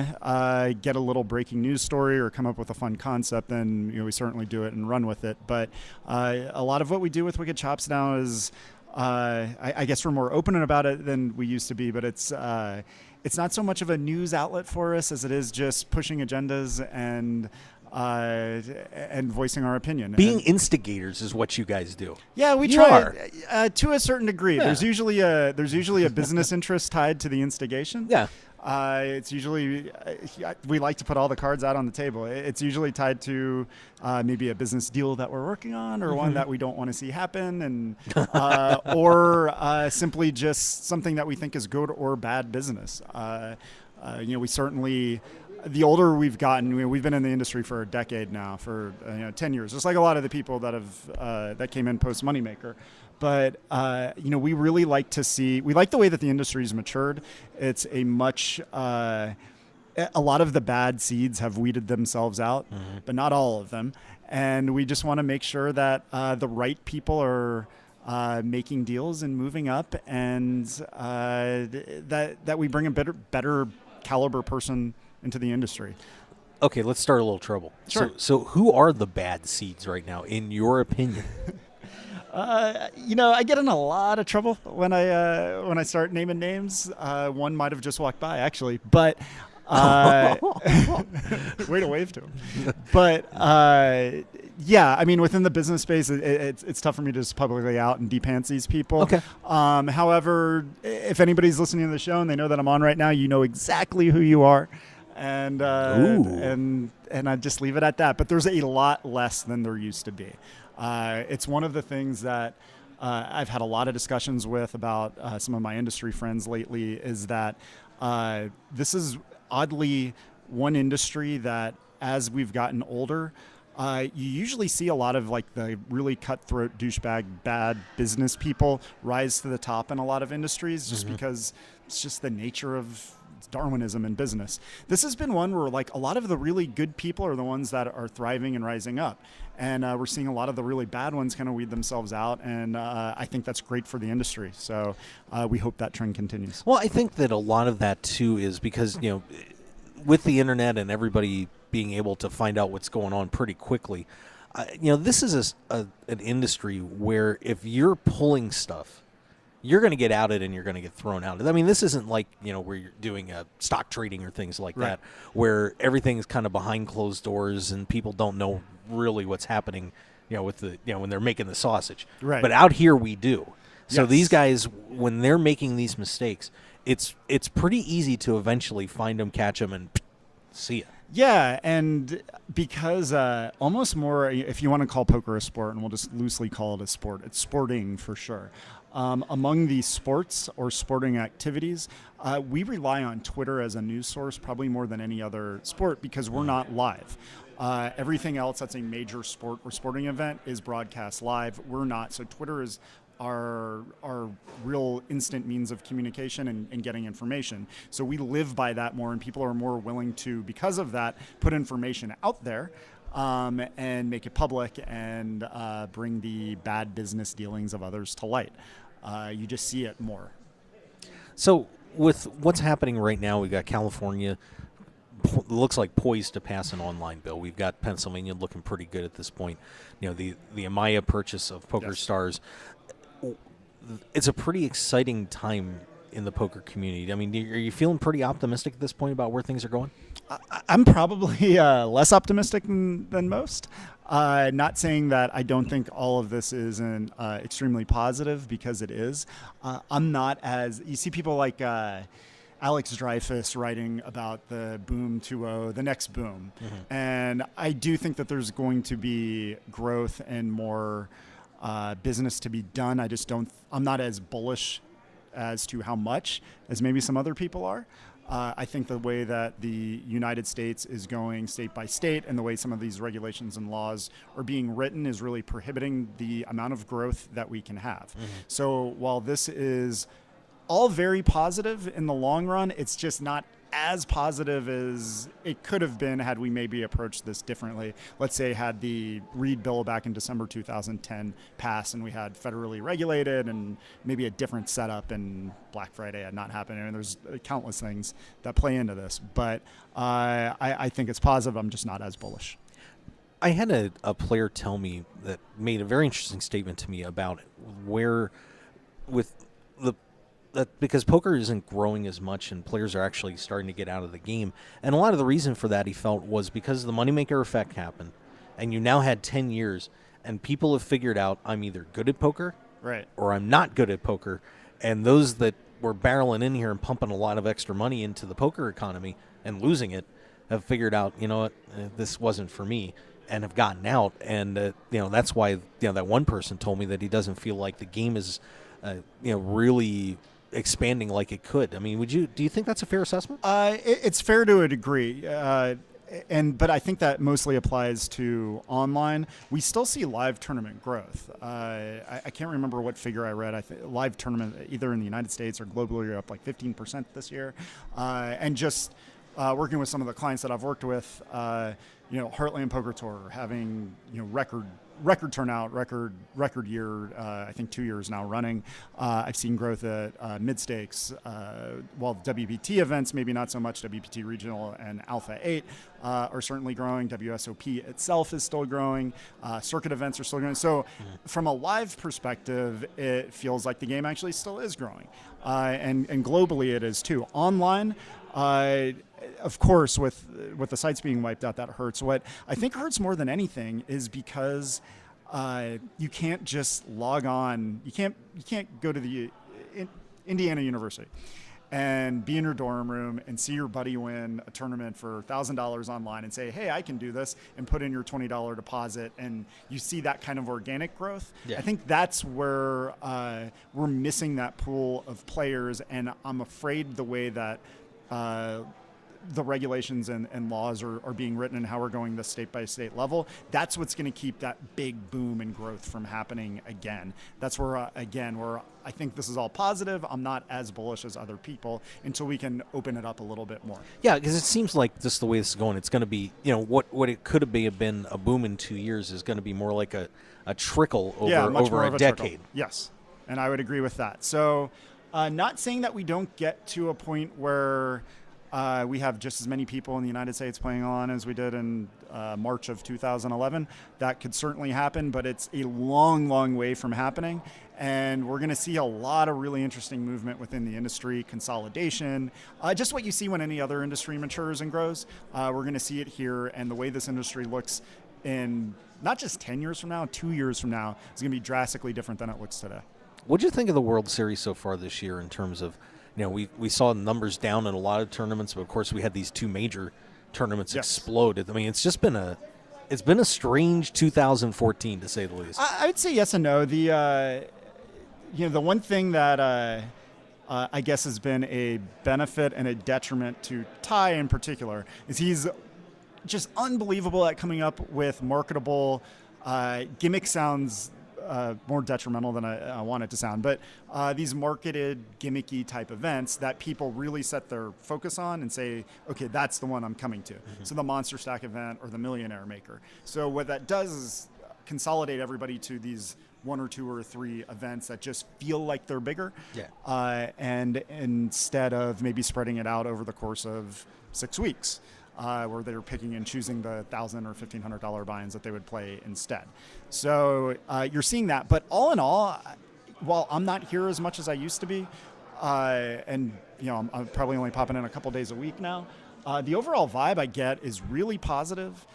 get a little breaking news story or come up with a fun concept, then we certainly do it and run with it. But a lot of what we do with Wicked Chops now is. I guess we're more open about it than we used to be, but it's not so much of a news outlet for us as it is just pushing agendas and voicing our opinion. Being instigators is what you guys do. Yeah, we try to a certain degree. Yeah. There's usually a business interest tied to the instigation. Yeah. It's usually we like to put all the cards out on the table. It's usually tied to maybe a business deal that we're working on, or one that we don't want to see happen, and or simply just something that we think is good or bad business. We certainly. The older we've gotten, we've been in the industry for a decade now, for 10 years, just like a lot of the people that came in post Moneymaker. But we really like to see. We like the way that the industry's matured. It's a lot of the bad seeds have weeded themselves out, but not all of them. And we just want to make sure that the right people are making deals and moving up, and that we bring a better caliber person into the industry. Okay, let's start a little trouble. Sure. So who are the bad seeds right now, in your opinion? I get in a lot of trouble when I start naming names. One might have just walked by, actually, but way to wave to him. But within the business space, it's tough for me to just publicly out and de-pants these people. Okay. However, if anybody's listening to the show and they know that I'm on right now, you know exactly who you are. And I just leave it at that. But there's a lot less than there used to be. It's one of the things that I've had a lot of discussions with about some of my industry friends lately is that this is oddly one industry that, as we've gotten older, you usually see a lot of like the really cutthroat, douchebag, bad business people rise to the top in a lot of industries just because it's just the nature of Darwinism in business. This has been one where like a lot of the really good people are the ones that are thriving and rising up. And we're seeing a lot of the really bad ones kind of weed themselves out. And I think that's great for the industry. So we hope that trend continues. Well, I think that a lot of that too is because, with the internet and everybody being able to find out what's going on pretty quickly, this is an industry where if you're pulling stuff, you're going to get outed and you're going to get thrown out. I mean, this isn't like, where you're doing stock trading or things like that, where everything's kind of behind closed doors and people don't know really what's happening, with the, when they're making the sausage. Right. But out here we do. So Yes. these guys, when they're making these mistakes, it's pretty easy to eventually find them, catch them, and see it. Yeah, and because almost more, if you want to call poker a sport, and we'll just loosely call it a sport, it's sporting for sure. Among the sports or sporting activities, we rely on Twitter as a news source probably more than any other sport because we're not live. Everything else that's a major sport or sporting event is broadcast live. We're not. So Twitter is our real instant means of communication and getting information. So we live by that more, and people are more willing to, because of that, put information out there and make it public and bring the bad business dealings of others to light. You just see it more. So with what's happening right now, we've got California looks like poised to pass an online bill. We've got Pennsylvania looking pretty good at this point. The Amaya purchase of PokerStars. It's a pretty exciting time in the poker community. I mean, are you feeling pretty optimistic at this point about where things are going? I'm probably less optimistic than most. Not saying that I don't think all of this isn't extremely positive, because it is. I'm not as... You see people like Alex Dreyfus writing about the boom 2.0, the next boom. And I do think that there's going to be growth and more business to be done. I'm not as bullish as to how much as maybe some other people are. I think the way that the United States is going state by state and the way some of these regulations and laws are being written is really prohibiting the amount of growth that we can have. So while this is all very positive in the long run, it's just not as positive as it could have been had we maybe approached this differently. Let's say had the Reed bill back in December 2010 passed and we had federally regulated and maybe a different setup and Black Friday had not happened. And there's countless things that play into this. But I think it's positive. I'm just not as bullish. I had a player tell me that made a very interesting statement to me about where with because poker isn't growing as much and players are actually starting to get out of the game. And a lot of the reason for that, he felt, was because the moneymaker effect happened. And you now had 10 years and people have figured out I'm either good at poker or I'm not good at poker. And those that were barreling in here and pumping a lot of extra money into the poker economy and losing it have figured out, you know what, this wasn't for me, and have gotten out. And, that's why, that one person told me that he doesn't feel like the game is, really expanding like it could. I mean, do you think that's a fair assessment? It's fair to a degree. But I think that mostly applies to online. We still see live tournament growth. I can't remember what figure I read. I think live tournament, either in the United States or globally, are up like 15% this year. And just working with some of the clients that I've worked with, Heartland Poker Tour having record turnout, record year. I think 2 years now running. I've seen growth at mid stakes. While WPT events, maybe not so much. WPT Regional and Alpha 8 are certainly growing. WSOP itself is still growing. Circuit events are still growing. So from a live perspective, it feels like the game actually still is growing. And globally it is too. Online, of course, with the sites being wiped out, that hurts. What I think hurts more than anything is because you can't just log on. You can't go to the Indiana University and be in your dorm room and see your buddy win a tournament for $1,000 online and say, hey, I can do this, and put in your $20 deposit, and you see that kind of organic growth. Yeah. I think that's where we're missing that pool of players, and I'm afraid the way that the regulations and laws are being written and how we're going the state-by-state level, that's what's going to keep that big boom and growth from happening again. That's where, where I think this is all positive. I'm not as bullish as other people until we can open it up a little bit more. Yeah, because it seems like just the way this is going, it's going to be, what it could have been a boom in 2 years is going to be more like a trickle over a decade. Trickle. Yes, and I would agree with that. So not saying that we don't get to a point where we have just as many people in the United States playing on as we did in March of 2011. That could certainly happen, but it's a long, long way from happening. And we're going to see a lot of really interesting movement within the industry, consolidation, just what you see when any other industry matures and grows. We're going to see it here, and the way this industry looks in not just 10 years from now, 2 years from now, is going to be drastically different than it looks today. What do you think of the World Series so far this year in terms of, we saw numbers down in a lot of tournaments, but of course we had these two major tournaments exploded. I mean, it's just been a strange 2014 to say the least. I would say yes and no. The one thing that I guess has been a benefit and a detriment to Ty in particular is he's just unbelievable at coming up with marketable gimmick sounds. More detrimental than I want it to sound, but these marketed gimmicky type events that people really set their focus on and say, okay, that's the one I'm coming to. Mm-hmm. So the Monster Stack event or the Millionaire Maker. So what that does is consolidate everybody to these 1 or 2 or 3 events that just feel like they're bigger. Yeah. And instead of maybe spreading it out over the course of 6 weeks. Where they're picking and choosing the $1,000 or $1,500 buy-ins that they would play instead. So you're seeing that. But all in all, while I'm not here as much as I used to be, and I'm probably only popping in a couple days a week now, the overall vibe I get is really positive.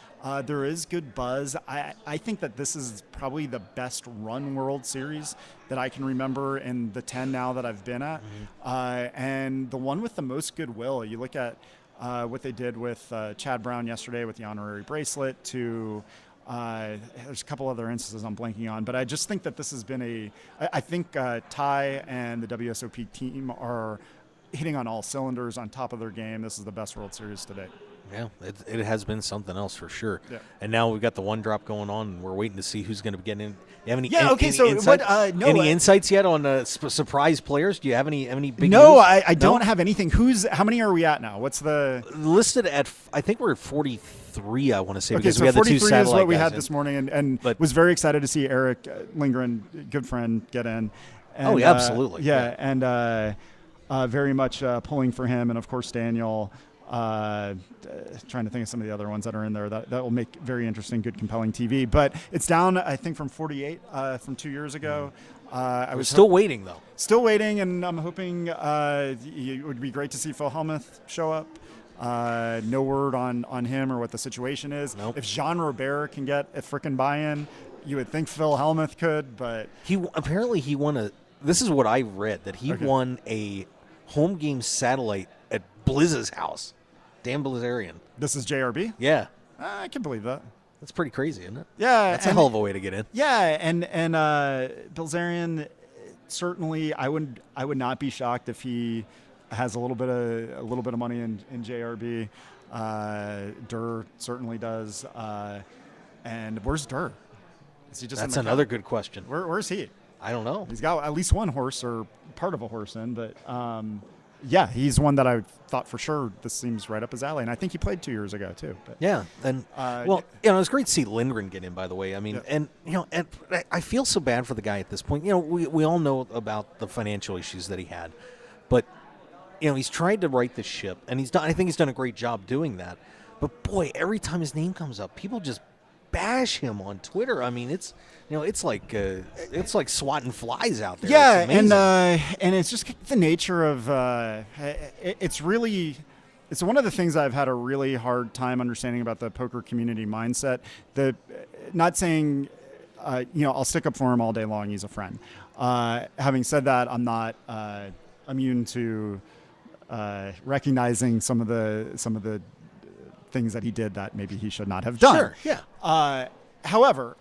There is good buzz. I think that this is probably the best run World Series that I can remember in the 10 now that I've been at. Mm-hmm. And the one with the most goodwill. You look at what they did with Chad Brown yesterday with the honorary bracelet to there's a couple other instances I'm blanking on, but I just think that this has been I think Ty and the WSOP team are hitting on all cylinders, on top of their game. This is the best World Series to date. Yeah, it has been something else for sure. Yeah. And now we've got the one drop going on, and we're waiting to see who's going to be getting in. You have any? Any insights yet on surprise players? Do you have any big? No, news? I don't have anything. How many are we at now? What's the listed at? I think we're at 43. I want to say okay, because so we had the 43 two satellite is what we guys had in. this morning, and was very excited to see Eric Lindgren, good friend, get in. And, yeah, absolutely. And very much pulling for him, and of course Daniel. Trying to think of some of the other ones that are in there that will make very interesting, good, compelling TV. But it's down, I think, from 48 from 2 years ago. I was still waiting, though. Still waiting, and I'm hoping it would be great to see Phil Hellmuth show up. No word on him or what the situation is. Nope. If Jean Robert can get a frickin' buy-in, you would think Phil Hellmuth could, but... He won this is what I read, that he won a home game satellite at Blizz's house. Dan Bilzerian. This is JRB? Yeah. I can believe that. That's pretty crazy, isn't it? Yeah. That's a hell of a way to get in. Yeah, and Bilzerian, certainly I would not be shocked if he has a little bit of money in JRB. Durr certainly does. And where's Durr? Is he just That's another good question. Where's he? I don't know. He's got at least one horse or part of a horse in, but yeah, he's one that I thought for sure this seems right up his alley, and I think he played 2 years ago too. But, yeah, and it was great to see Lindgren get in. By the way, I mean, and I feel so bad for the guy at this point. We all know about the financial issues that he had, but he's tried to right the ship, and I think he's done a great job doing that. But boy, every time his name comes up, people just bash him on Twitter. I mean, it's like swatting flies out there. Yeah, and it's just the nature of it's one of the things I've had a really hard time understanding about the poker community mindset. Not saying I'll stick up for him all day long. He's a friend. Having said that, I'm not immune to recognizing some of the things that he did that maybe he should not have done. Sure, yeah. However,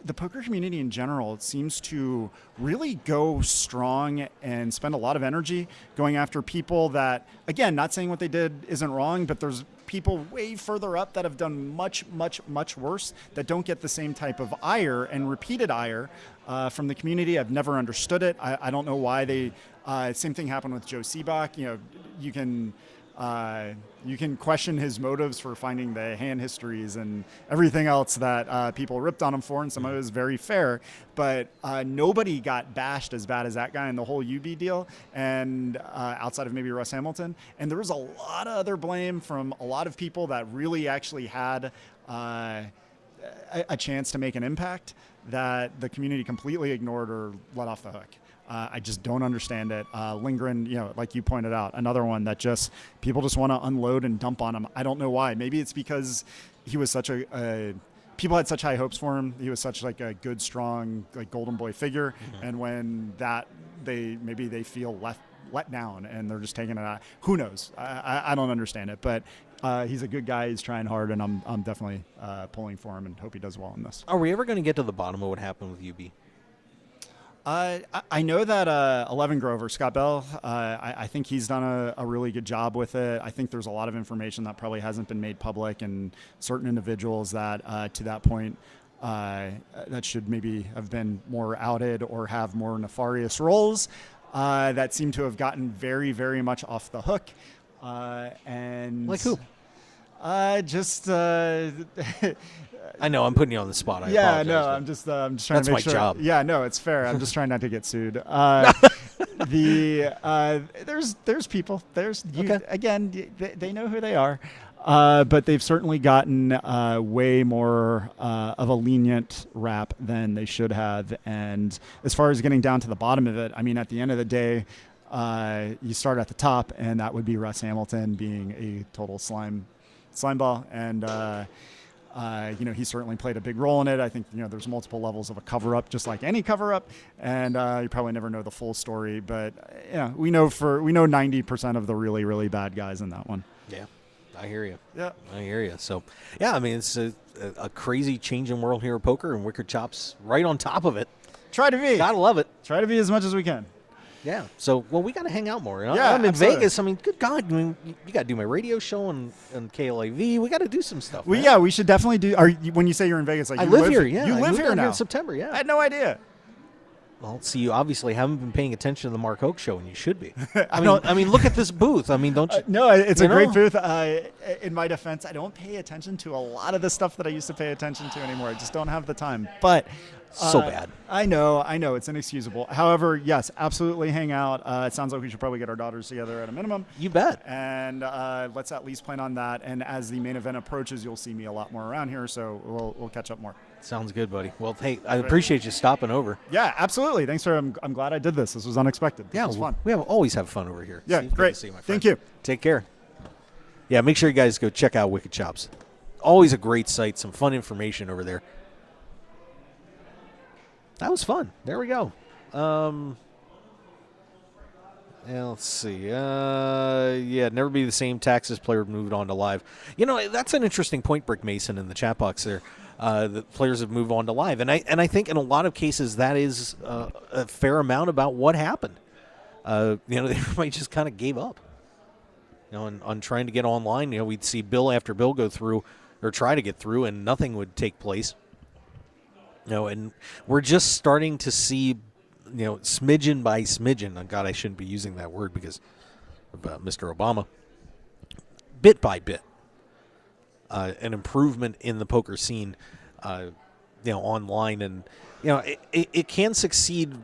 the poker community in general seems to really go strong and spend a lot of energy going after people that, again, not saying what they did isn't wrong, but there's people way further up that have done much, much, much worse that don't get the same type of ire and repeated ire from the community. I've never understood it. I don't know why they. Same thing happened with Joe Seabach. You can question his motives for finding the hand histories and everything else that people ripped on him for, and some of it was very fair. But nobody got bashed as bad as that guy in the whole UB deal, and outside of maybe Russ Hamilton. And there was a lot of other blame from a lot of people that really actually had a chance to make an impact that the community completely ignored or let off the hook. I just don't understand it. Lindgren, like you pointed out, another one that just people just want to unload and dump on him. I don't know why. Maybe it's because he was such people had such high hopes for him. He was such like a good, strong, like golden boy figure. Mm-hmm. And when they feel let down and they're just taking it out. Who knows? I don't understand it, but he's a good guy. He's trying hard, and I'm definitely pulling for him and hope he does well in this. Are we ever going to get to the bottom of what happened with UB? I know that 11 Grover, Scott Bell, I think he's done a really good job with it. I think there's a lot of information that probably hasn't been made public, and certain individuals that to that point that should maybe have been more outed or have more nefarious roles that seem to have gotten very, very much off the hook. And like who? Just I know I'm putting you on the spot. I'm just trying to make sure. That's my job. Yeah, no, it's fair. I'm just trying not to get sued. There's people. Again, they know who they are, but they've certainly gotten way more of a lenient rap than they should have. And as far as getting down to the bottom of it, I mean, at the end of the day, you start at the top, and that would be Russ Hamilton being a total slime ball, and he certainly played a big role in it. I think there's multiple levels of a cover-up, just like any cover-up, and you probably never know the full story. But we know 90% of the really, really bad guys in that one. Yeah, I hear you. Yeah, I hear you. So, I mean, it's a crazy changing world here of poker, and Wicked Chop's right on top of it. Try to be. Gotta love it. Try to be as much as we can. Yeah. So, we got to hang out more. Yeah, I'm in absolutely. Vegas. I mean, good God. I mean, you got to do my radio show on KLAV. We got to do some stuff. We should definitely do. When you say you're in Vegas, like I live here. Yeah. You live here now. In September. Yeah. I had no idea. Well, see, you obviously haven't been paying attention to the Mark Hoke show, and you should be. I mean, look at this booth. I mean, don't you? No, it's a great booth. In my defense, I don't pay attention to a lot of the stuff that I used to pay attention to anymore. I just don't have the time. But so bad. I know. It's inexcusable. However, yes, absolutely hang out. It sounds like we should probably get our daughters together at a minimum. You bet. And let's at least plan on that. And as the main event approaches, you'll see me a lot more around here, so we'll catch up more. Sounds good, buddy. Well, hey, I appreciate you stopping over. Yeah, absolutely. Thanks I'm glad I did this. This was unexpected. This was fun. We always have fun over here. Yeah, great. See you, my friend. Thank you. Take care. Yeah, make sure you guys go check out Wicked Chops. Always a great site. Some fun information over there. That was fun. There we go. Let's see. Never be the same. Texas player moved on to live. That's an interesting point, Brick Mason, in the chat box there. The players have moved on to live, and I think in a lot of cases that is a fair amount about what happened. Everybody just kind of gave up. On trying to get online. We'd see bill after bill go through or try to get through, and nothing would take place. And we're just starting to see, smidgen by smidgen. Oh, God, I shouldn't be using that word because of Mr. Obama. Bit by bit, an improvement in the poker scene, online, and it can succeed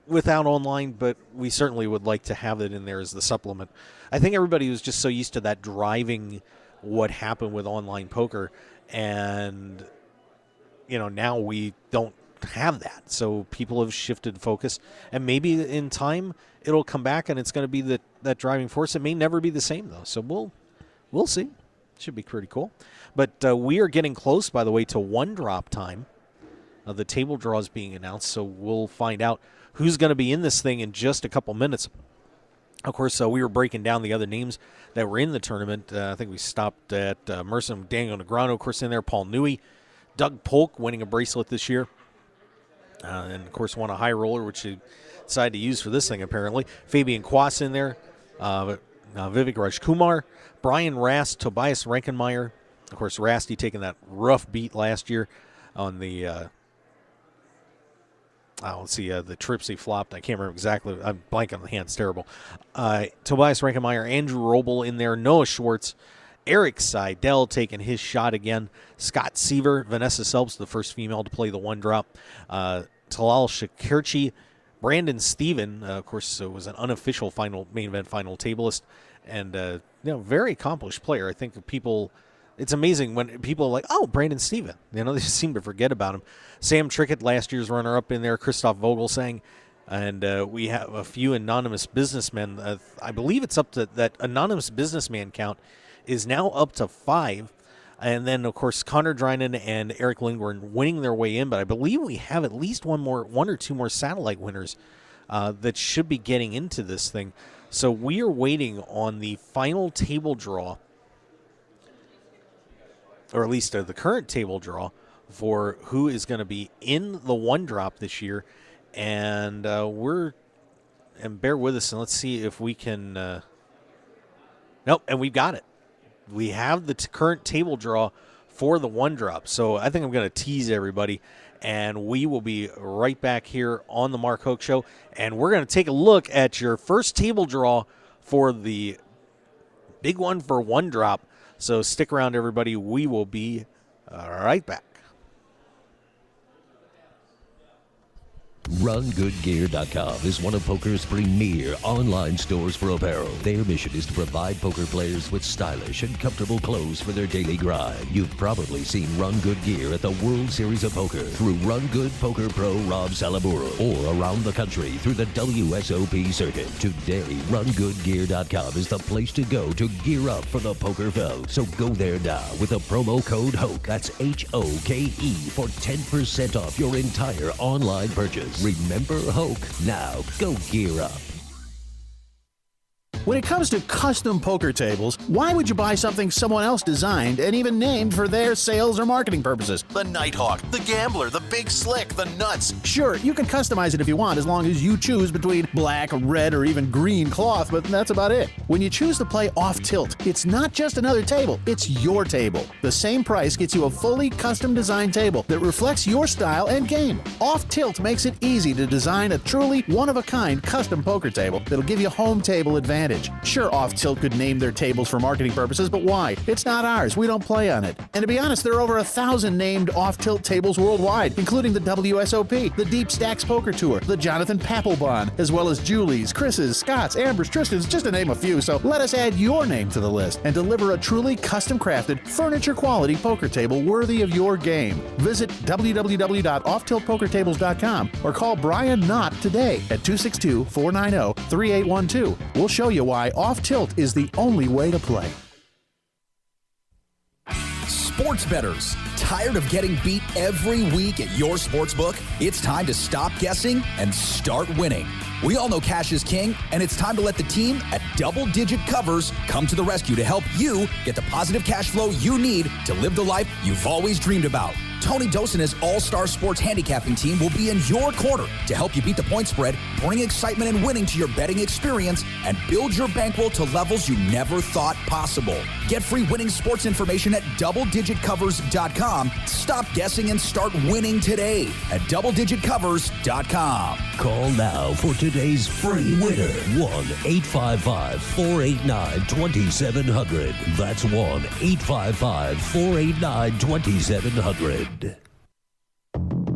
without online, but we certainly would like to have it in there as the supplement. I think everybody was just so used to that driving what happened with online poker, and now we don't have that. So people have shifted focus, and maybe in time it'll come back and it's going to be that driving force. It may never be the same though. So we'll see. Should be pretty cool. But we are getting close, by the way, to one drop time. The table draw is being announced, so we'll find out who's going to be in this thing in just a couple minutes. Of course, we were breaking down the other names that were in the tournament. I think we stopped at Mercer, Daniel Negreanu, of course, in there, Paul Newey, Doug Polk winning a bracelet this year, and, of course, won a high roller, which he decided to use for this thing, apparently. Fabian Quas in there, Vivek Rajkumar, Brian Rast, Tobias Rankenmeyer. Of course, Rasty taking that rough beat last year on the the trips he flopped. I can't remember exactly. I'm blanking on the hand. It's terrible. Tobias Rankenmeyer, Andrew Roble in there, Noah Schwartz, Eric Seidel taking his shot again, Scott Seaver, Vanessa Selps, the first female to play the one drop, Talal Shakirchi, Brandon Steven, of course, was an unofficial main event final tableist, and very accomplished player. I think people. It's amazing when people are like, oh, Brandon Steven. They just seem to forget about him. Sam Trickett, last year's runner-up in there, Christoph Vogelsang, and we have a few anonymous businessmen. I believe it's up to that anonymous businessman count is now up to 5. And then, of course, Connor Drynan and Eric Lindgren winning their way in. But I believe we have at least one or two more satellite winners that should be getting into this thing. So we are waiting on the final table draw, or at least the current table draw, for who is going to be in the one drop this year. And bear with us, and let's see if we can. Nope, and we've got it. We have the current table draw for the one drop. So I think I'm going to tease everybody, and we will be right back here on the Mark Hoke Show. And we're going to take a look at your first table draw for the big one for one drop. So stick around, everybody. We will be right back. RunGoodGear.com is one of poker's premier online stores for apparel. Their mission is to provide poker players with stylish and comfortable clothes for their daily grind. You've probably seen Run Good Gear at the World Series of Poker through Run Good Poker Pro Rob Salaburo, or around the country through the WSOP circuit. Today, RunGoodGear.com is the place to go to gear up for the poker fell. So go there now with the promo code HOKE, that's HOKE, for 10% off your entire online purchase. Remember Hoke. Now go gear up. When it comes to custom poker tables, why would you buy something someone else designed and even named for their sales or marketing purposes? The Nighthawk, the Gambler, the Big Slick, the Nuts. Sure, you can customize it if you want, as long as you choose between black, red, or even green cloth, but that's about it. When you choose to play off tilt, it's not just another table, it's your table. The same price gets you a fully custom designed table that reflects your style and game. Off tilt makes it easy to design a truly one-of-a-kind custom poker table that'll give you home table advantage. Sure, Off Tilt could name their tables for marketing purposes, but why? It's not ours. We don't play on it. And to be honest, there are over 1,000 named Off Tilt tables worldwide, including the WSOP, the Deep Stacks Poker Tour, the Jonathan Papelbon, as well as Julie's, Chris's, Scott's, Amber's, Tristan's, just to name a few. So let us add your name to the list and deliver a truly custom-crafted, furniture-quality poker table worthy of your game. Visit www.offtiltpokertables.com or call Brian Knott today at 262-490-3812. We'll show you why Off Tilt is the only way to play. Sports bettors, tired of getting beat every week at your sportsbook? It's time to stop guessing and start winning. We all know cash is king, and it's time to let the team at Double Digit Covers come to the rescue to help you get the positive cash flow you need to live the life you've always dreamed about. Tony Dos and his all-star sports handicapping team will be in your corner to help you beat the point spread, bring excitement and winning to your betting experience, and build your bankroll to levels you never thought possible. Get free winning sports information at DoubleDigitCovers.com. Stop guessing and start winning today at DoubleDigitCovers.com. Call now for today's free winner. 1-855-489-2700. That's 1-855-489-2700.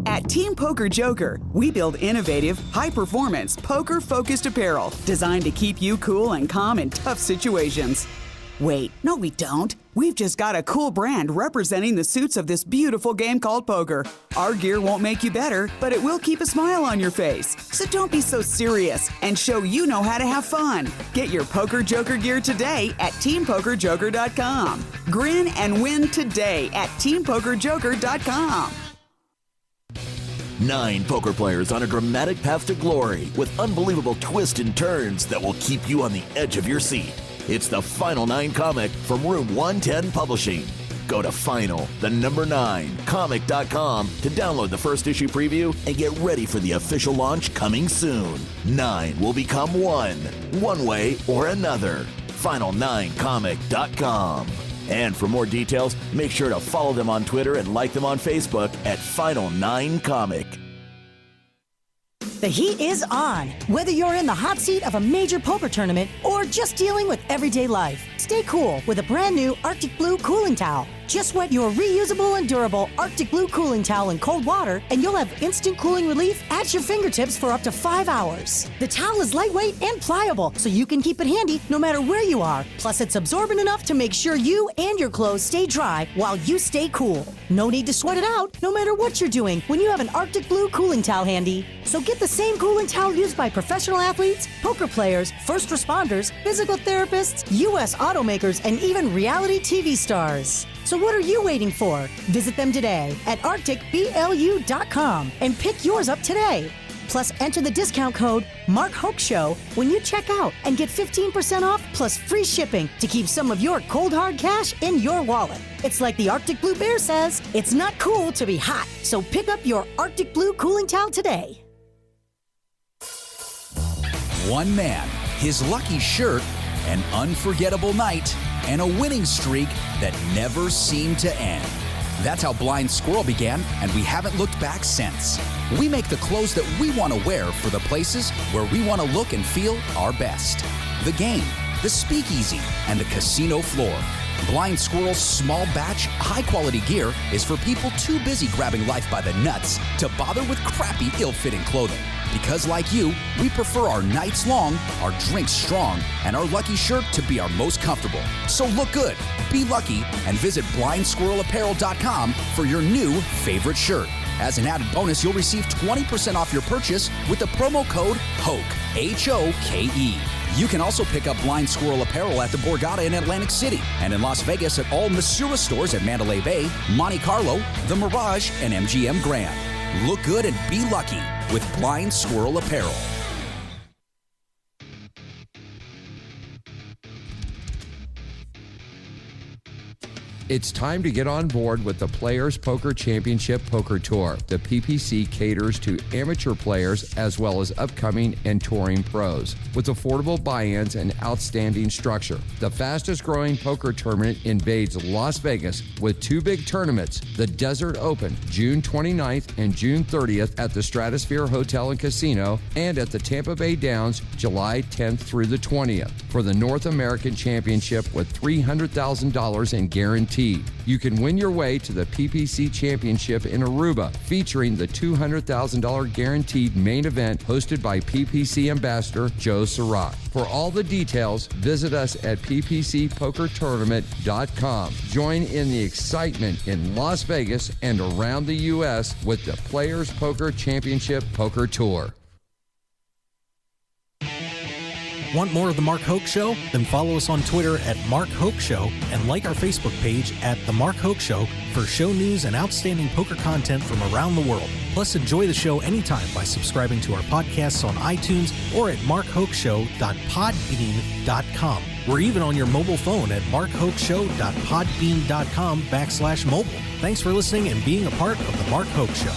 At Team Poker Joker, we build innovative, high-performance, poker-focused apparel designed to keep you cool and calm in tough situations. Wait, no we don't. We've just got a cool brand representing the suits of this beautiful game called poker. Our gear won't make you better, but it will keep a smile on your face. So don't be so serious and show you know how to have fun. Get your Poker Joker gear today at TeamPokerJoker.com. Grin and win today at TeamPokerJoker.com. 9 poker players on a dramatic path to glory with unbelievable twists and turns that will keep you on the edge of your seat. It's the Final 9 comic from Room 110 Publishing. Go to final9comic.com to download the first issue preview and get ready for the official launch coming soon. 9 will become one way or another. Final9comic.com. And for more details, make sure to follow them on Twitter and like them on Facebook at Final 9 Comic. The heat is on. Whether you're in the hot seat of a major poker tournament or just dealing with everyday life, stay cool with a brand new Arctic Blue cooling towel. Just wet your reusable and durable Arctic Blue cooling towel in cold water, and you'll have instant cooling relief at your fingertips for up to 5 hours. The towel is lightweight and pliable, so you can keep it handy no matter where you are. Plus, it's absorbent enough to make sure you and your clothes stay dry while you stay cool. No need to sweat it out, no matter what you're doing, when you have an Arctic Blue cooling towel handy. So get the same cooling towel used by professional athletes, poker players, first responders, physical therapists, U.S. automakers, and even reality TV stars. So what are you waiting for? Visit them today at arcticblu.com and pick yours up today. Plus, enter the discount code MarkHokeShow when you check out and get 15% off plus free shipping to keep some of your cold hard cash in your wallet. It's like the Arctic Blue Bear says, it's not cool to be hot. So pick up your Arctic Blue cooling towel today. One man, his lucky shirt, an unforgettable night, and a winning streak that never seemed to end. That's how Blind Squirrel began, and we haven't looked back since. We make the clothes that we want to wear for the places where we want to look and feel our best. The game, the speakeasy, and the casino floor. Blind Squirrel's small batch, high-quality gear is for people too busy grabbing life by the nuts to bother with crappy, ill-fitting clothing. Because like you, we prefer our nights long, our drinks strong, and our lucky shirt to be our most comfortable. So look good, be lucky, and visit blindsquirrelapparel.com for your new favorite shirt. As an added bonus, you'll receive 20% off your purchase with the promo code HOKE, H-O-K-E. You can also pick up Blind Squirrel apparel at the Borgata in Atlantic City and in Las Vegas at all Masura stores at Mandalay Bay, Monte Carlo, The Mirage, and MGM Grand. Look good and be lucky with Blind Squirrel Apparel. It's time to get on board with the Players Poker Championship Poker Tour. The PPC caters to amateur players as well as upcoming and touring pros with affordable buy-ins and outstanding structure. The fastest growing poker tournament invades Las Vegas with 2 big tournaments, the Desert Open, June 29th and June 30th at the Stratosphere Hotel and Casino, and at the Tampa Bay Downs, July 10th through the 20th for the North American Championship with $300,000 in guaranteed. You can win your way to the PPC Championship in Aruba, featuring the $200,000 guaranteed main event hosted by PPC Ambassador Joe Surratt. For all the details, visit us at ppcpokertournament.com. Join in the excitement in Las Vegas and around the U.S. with the Players Poker Championship Poker Tour. Want more of The Mark Hoke Show? Then follow us on Twitter at Mark Hoke Show and like our Facebook page at The Mark Hoke Show for show news and outstanding poker content from around the world. Plus, enjoy the show anytime by subscribing to our podcasts on iTunes or at markhokeshow.podbean.com. We're even on your mobile phone at markhokeshow.podbean.com/mobile. Thanks for listening and being a part of The Mark Hoke Show.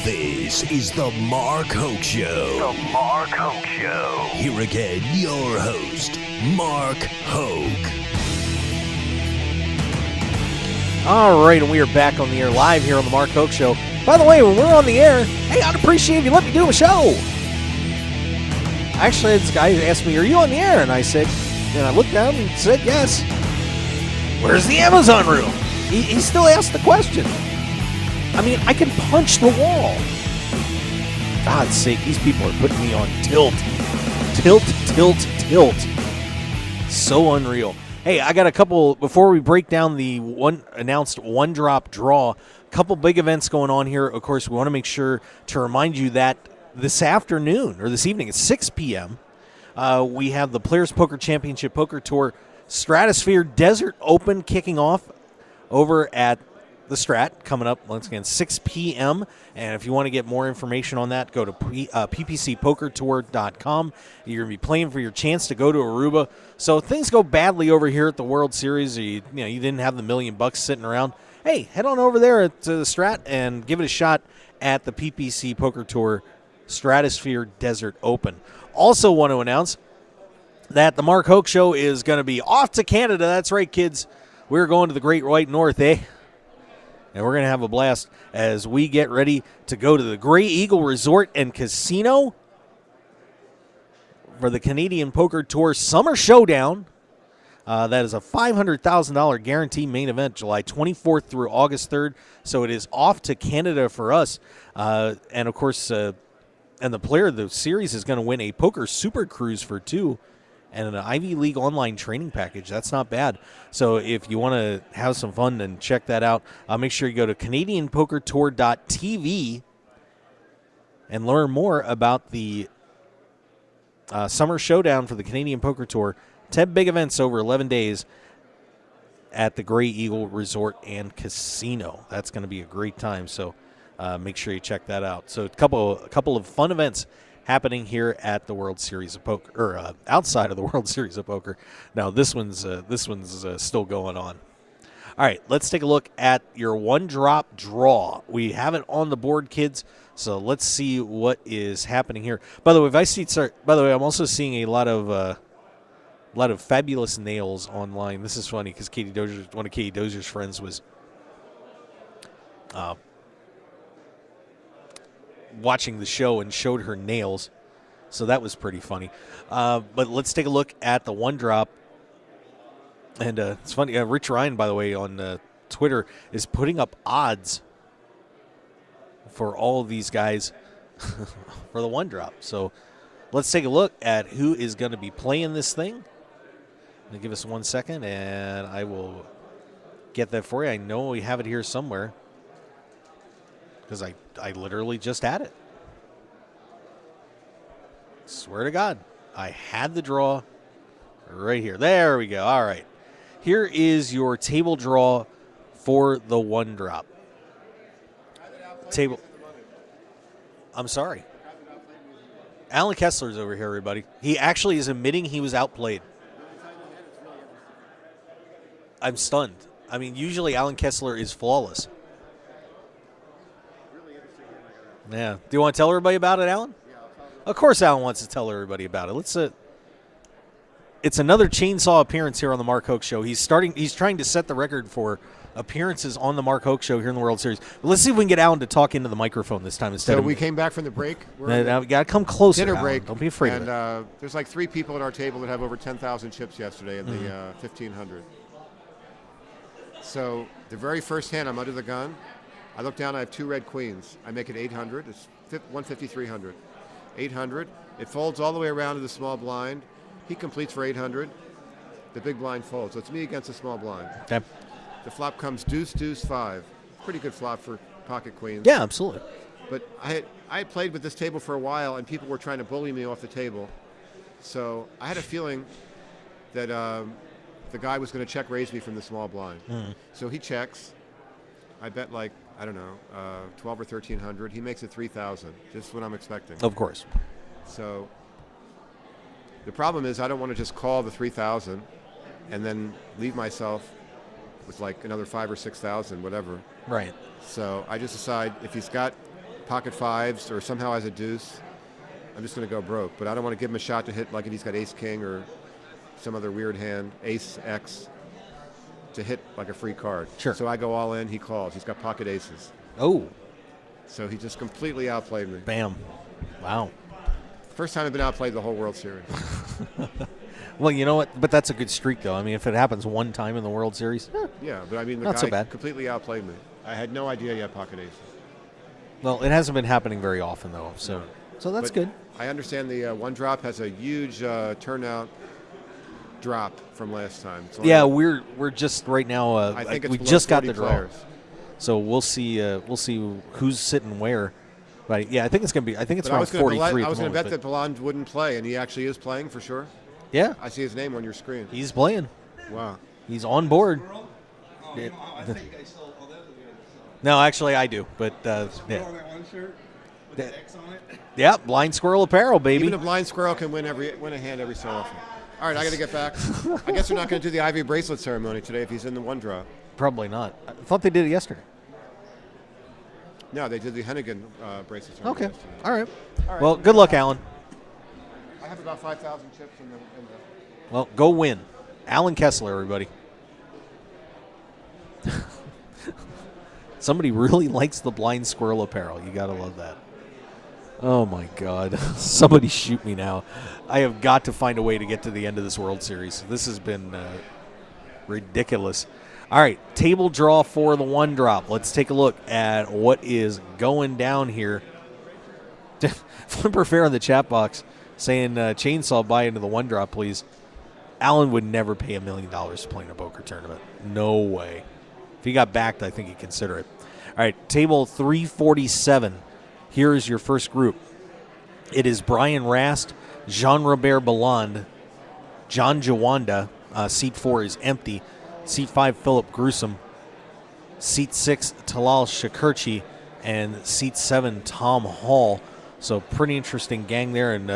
This is the Mark Hoke Show. The Mark Hoke Show. Here again, your host, Mark Hoke. All right, and we are back on the air live here on the Mark Hoke Show. By the way, when we're on the air, hey, I'd appreciate if you let me do a show. Actually, this guy asked me, are you on the air? And I said, and I looked down and said, yes. Where's the Amazon room? He still asked the question. I mean, I can punch the wall. God's sake, these people are putting me on tilt. Tilt. So unreal. Hey, I got a couple, before we break down the announced one-drop draw, a couple big events going on here. Of course, we want to make sure to remind you that this afternoon, or this evening at 6 p.m., we have the Players Poker Championship Poker Tour Stratosphere Desert Open kicking off over at the Strat coming up once again 6 p.m. And if you want to get more information on that, go to ppcpokertour.com. You're going to be playing for your chance to go to Aruba. So if things go badly over here at the World Series, or you didn't have the $1 million sitting around, hey, head on over there to the Strat and give it a shot at the PPC Poker Tour Stratosphere Desert Open. Also want to announce that the Mark Hoke Show is going to be off to Canada. That's right, kids. We're going to the Great White North, eh? And we're going to have a blast as we get ready to go to the Grey Eagle Resort and Casino for the Canadian Poker Tour Summer Showdown. That is a $500,000 guarantee main event, July 24th through August 3rd. So it is off to Canada for us. And, of course, and the player of the series is going to win a Poker Super Cruise for 2 and an Ivy League online training package. That's not bad. So if you want to have some fun, then check that out. Make sure you go to CanadianPokerTour.tv and learn more about the Summer Showdown for the Canadian Poker Tour. 10 big events over 11 days at the Grey Eagle Resort and Casino. That's going to be a great time, so make sure you check that out. So a couple of fun events happening here at the World Series of Poker, or outside of the World Series of Poker. Now this one's still going on. All right, let's take a look at your one-drop draw. We have it on the board, kids. So let's see what is happening here. By the way, I'm also seeing a lot of fabulous nails online. This is funny because one of Katie Dozier's friends was watching the show and showed her nails. So that was pretty funny. But let's take a look at the one drop. And it's funny. Rich Ryan, by the way, on Twitter is putting up odds for all of these guys for the one drop. So let's take a look at who is going to be playing this thing. Give us 1 second, and I will get that for you. I know we have it here somewhere because I literally just had it. Swear to God, I had the draw right here. There we go. All right. Here is your table draw for the one drop. Table. I'm sorry. Alan Kessler's over here, everybody. He actually is admitting he was outplayed. I'm stunned. I mean, usually Alan Kessler is flawless. Yeah. Do you want to tell everybody about it, Alan? Of course Alan wants to tell everybody about it. Let's it's another chainsaw appearance here on the Mark Hoke Show. He's trying to set the record for appearances on the Mark Hoke Show here in the World Series. But let's see if we can get Alan to talk into the microphone this time instead. So of we came back from the break. Now we got to come closer. Dinner Alan. break. Don't be afraid and, of it. There's like 3 people at our table that have over 10,000 chips yesterday in the 1,500. So the very first hand, I'm under the gun. I look down, I have 2 red queens. I make it 800. It's 150, 300. 800. It folds all the way around to the small blind. He completes for 800. The big blind folds. So it's me against the small blind. Okay. The flop comes deuce, deuce, 5. Pretty good flop for pocket queens. Yeah, absolutely. But I had played with this table for a while, and people were trying to bully me off the table. So I had a feeling that the guy was going to check raise me from the small blind. So he checks. I bet like, I don't know, 12 or 1,300. He makes it 3,000, just what I'm expecting. Of course. So the problem is I don't want to just call the 3,000 and then leave myself with like another 5,000 or 6,000, whatever. Right. So I just decide if he's got pocket 5s or somehow has a deuce, I'm just going to go broke. But I don't want to give him a shot to hit like if he's got ace king or some other weird hand, ace X, to hit like a free card. Sure. So I go all in, he calls. He's got pocket aces. Oh. So he just completely outplayed me. Bam. Wow. First time I've been outplayed the whole World Series. Well, you know what? But that's a good streak, though. I mean, if it happens one time in the World Series. Yeah, but I mean, the not guy so bad. Completely outplayed me. I had no idea he had pocket aces. Well, it hasn't been happening very often, though. So that's But good. I understand the one drop has a huge turnout drop from last time. It's Yeah, we're just right now. I think we it's just below got the 40 draw, players. so we'll see who's sitting where. But yeah, I think it's gonna be. I think it's But around 43. I was going to bet that Ballon wouldn't play, and he actually is playing for sure. Yeah, I see his name on your screen. he's playing. Wow. He's on board. No, actually, I do. But yeah. One shirt with the X on it. Yeah, Blind Squirrel Apparel, baby. Even a blind squirrel can win a hand every so often. All right, I got to get back. I guess we're not going to do the Ivy bracelet ceremony today if he's in the one drop. Probably not. I thought they did it yesterday. No, they did the Hennigan bracelet ceremony. Okay. All right. Well, good luck, Alan. I have about 5,000 chips in the. Well, go win. Alan Kessler, everybody. Somebody really likes the Blind Squirrel Apparel. You got to love that. Oh, my God. Somebody shoot me now. I have got to find a way to get to the end of this World Series. This has been ridiculous. All right, table draw for the one drop. Let's take a look at what is going down here. Flipper Fair in the chat box saying chainsaw buy into the one drop, please. Alan would never pay $1 million to play in a poker tournament. No way. If he got backed, I think he'd consider it. All right, table 347. Here is your first group. It is Brian Rast, Jean-Robert Belland, John Jawanda. Seat 4 is empty. Seat 5, Philip Gruesome. Seat 6, Talal Shakurchi. And Seat 7, Tom Hall. So pretty interesting gang there. And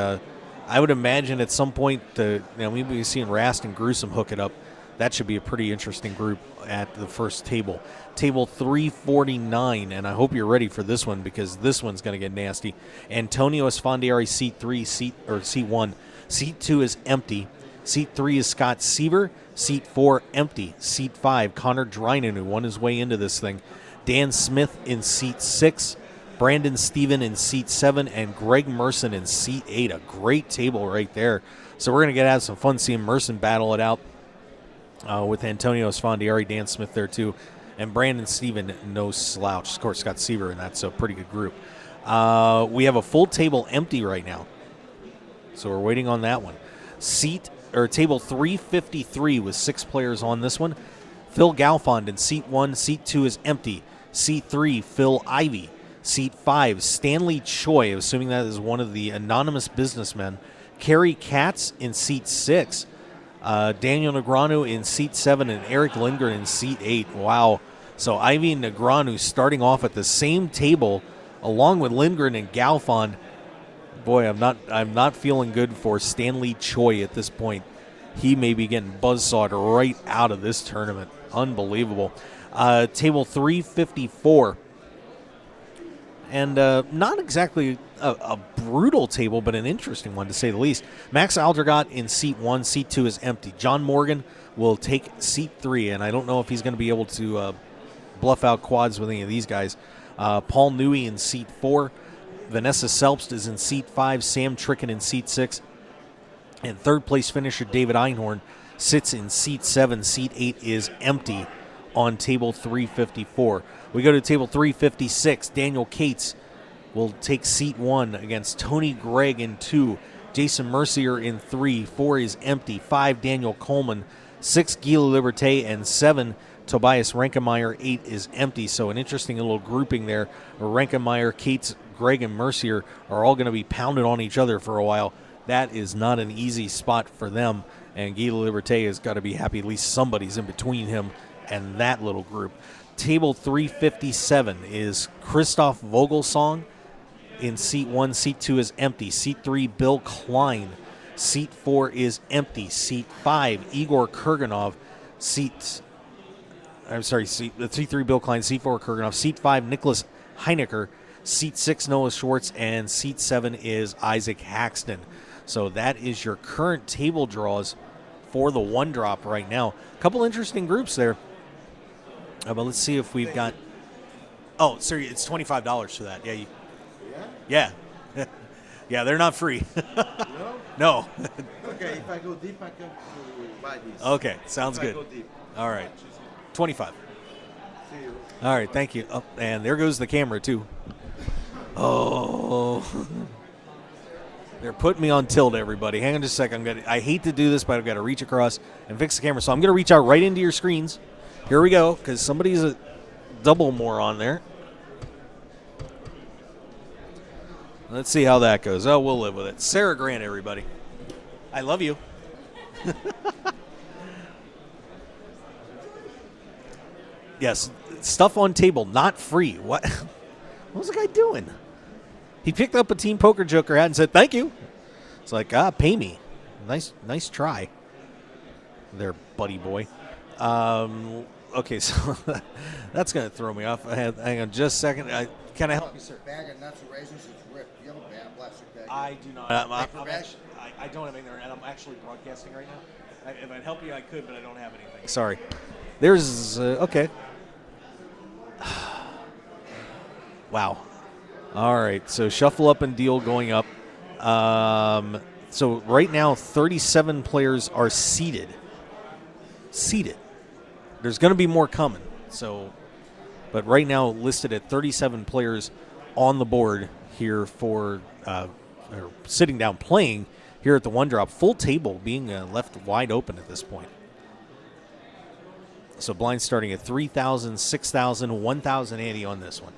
I would imagine at some point, maybe we're seeing Rast and Gruesome hook it up. That should be a pretty interesting group at the first table. Table 349, and I hope you're ready for this one because this one's going to get nasty. Antonio Esfandiari, Seat 3, Seat 1. Seat 2 is empty. Seat 3 is Scott Seaver. Seat 4, empty. Seat 5, Connor Drynan, who won his way into this thing. Dan Smith in Seat 6. Brandon Steven in Seat 7. And Greg Merson in Seat 8. A great table right there. So we're going to have some fun seeing Merson battle it out with Antonio Esfandiari, Dan Smith there too. And Brandon Steven, no slouch. Of course, Scott Seaver, and that's a pretty good group. We have a full table empty right now. So we're waiting on that one. Table 353 with 6 players on this one. Phil Galfond in Seat 1. Seat 2 is empty. Seat 3, Phil Ivey. Seat 5, Stanley Choi, assuming that is one of the anonymous businessmen. Kerry Katz in Seat 6. Daniel Negreanu in Seat 7 and Eric Lindgren in Seat 8. Wow. So Ivey and Negreanu starting off at the same table along with Lindgren and Galfond. Boy, I'm not feeling good for Stanley Choi at this point. He may be getting buzzsawed right out of this tournament. Unbelievable. Table 354. And not exactly a brutal table, but an interesting one to say the least. Max Aldergott in Seat 1. Seat 2 is empty. John Morgan will take Seat 3, and I don't know if he's going to be able to bluff out quads with any of these guys. Paul Newey in Seat 4. Vanessa Selbst is in Seat 5. Sam Tricken in Seat 6. And third place finisher David Einhorn sits in Seat 7. Seat 8 is empty on table 354. We go to table 356. Daniel Cates will take Seat 1 against Tony Gregg in 2. Jason Mercier in 3. 4 is empty. 5, Daniel Coleman. 6, Guy Liberté. And 7, Tobias Renkemeyer. 8 is empty. So an interesting little grouping there. Renkemeyer, Cates, Gregg, and Mercier are all going to be pounded on each other for a while. That is not an easy spot for them. And Guy Liberté has got to be happy at least somebody's in between him and that little group. Table 357 is Christoph Vogelsong in Seat 1. Seat 2 is empty. Seat 3, Bill Klein. Seat 4 is empty. Seat 5, Igor Kurganov. Seat 3, Bill Klein. Seat 4, Kurganov. Seat 5, Nicholas Heinecker. Seat 6, Noah Schwartz. And Seat 7 is Isaac Haxton. So that is your current table draws for the one drop right now. A couple interesting groups there. But let's see if we've got. Oh, sorry, it's $25 for that. Yeah. Yeah, they're not free. No. Okay, if I go deep, I come to buy these. Okay, sounds good. All right, 25. See you. All right, thank you. Oh, and there goes the camera too. Oh, they're putting me on tilt, everybody. Hang on just a second. I hate to do this, but I've got to reach across and fix the camera. So I'm going to reach out right into your screens. Here we go, because somebody's a double more on there. Let's see how that goes. Oh, we'll live with it. Sarah Grant, everybody. I love you. Yes, stuff on table, not free. What was the guy doing? He picked up a Team Poker Joker hat and said, "Thank you." It's like, pay me. Nice try there, buddy boy. Okay, so that's going to throw me off. Hang on just a second. Can I help you, sir? Bag of nuts and raisins is ripped. Do you have a bag, plastic bag? I do not. I don't have anything, and I'm actually broadcasting right now. If I'd help you, I could, but I don't have anything. Sorry. There's, okay. Wow. All right, so shuffle up and deal going up. So right now, 37 players are seated. There's going to be more coming. So, but right now listed at 37 players on the board here for or sitting down playing here at the one drop. Full table being left wide open at this point. So blinds starting at 3,000, 6,000, 1,000 ante on this one.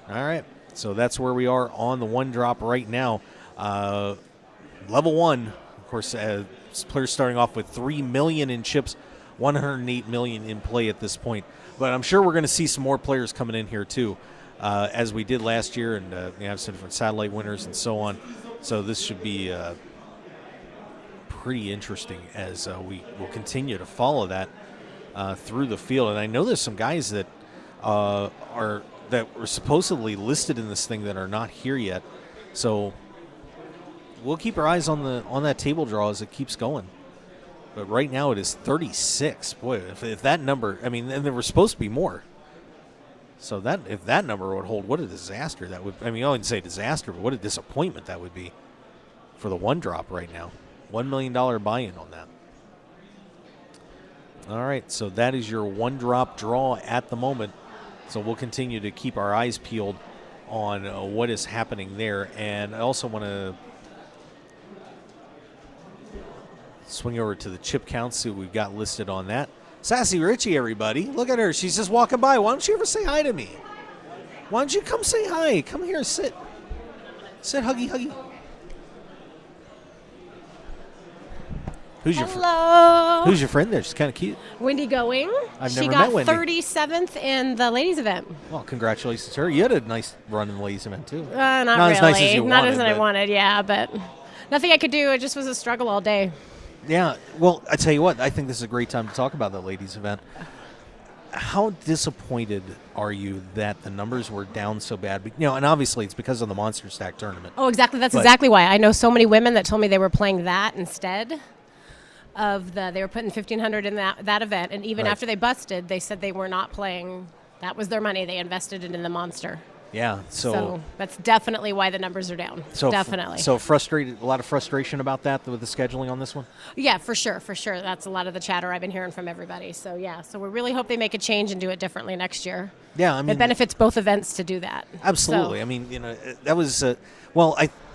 All right, so that's where we are on the one drop right now. Level one, of course, players starting off with 3 million in chips, 108 million in play at this point. But I'm sure we're going to see some more players coming in here too, as we did last year, and we have some different satellite winners and so on. So this should be pretty interesting as we will continue to follow that through the field. And I know there's some guys that were supposedly listed in this thing that are not here yet. So we'll keep our eyes on that table draw as it keeps going. But right now it is 36. Boy, if that number, I mean, and there were supposed to be more. So that if that number would hold, what a disaster that would. I mean, I wouldn't say disaster, but what a disappointment that would be for the one drop right now. $1 million buy-in on that. All right, so that is your one drop draw at the moment. So we'll continue to keep our eyes peeled on what is happening there. And I also want to swing over to the chip count, see what we've got listed on that. Sassy Richie, everybody. Look at her. She's just walking by. Why don't you ever say hi to me? Why don't you come say hi? Come here, sit. Sit, huggy. Who's your friend there? She's kind of cute. Wendy Going. She never met Wendy. She got 37th in the ladies event. Well, congratulations to her. You had a nice run in the ladies event, too. Not really. As nice as you wanted, as I wanted, yeah, but nothing I could do. It just was a struggle all day. Yeah, well, I tell you what, I think this is a great time to talk about the ladies event. How disappointed are you that the numbers were down so bad? And obviously it's because of the Monster Stack tournament. Oh, exactly. That's exactly why. I know so many women that told me they were playing that instead of they were putting 1,500 in that event, and even after they busted, they said they were not playing. That was their money. They invested it in the Monster. Yeah, so that's definitely why the numbers are down. So definitely. So frustrated, a lot of frustration about that with the scheduling on this one? Yeah, for sure. That's a lot of the chatter I've been hearing from everybody. So yeah, so we really hope they make a change and do it differently next year. Yeah, I mean, it benefits both events to do that. Absolutely. So. I mean, that was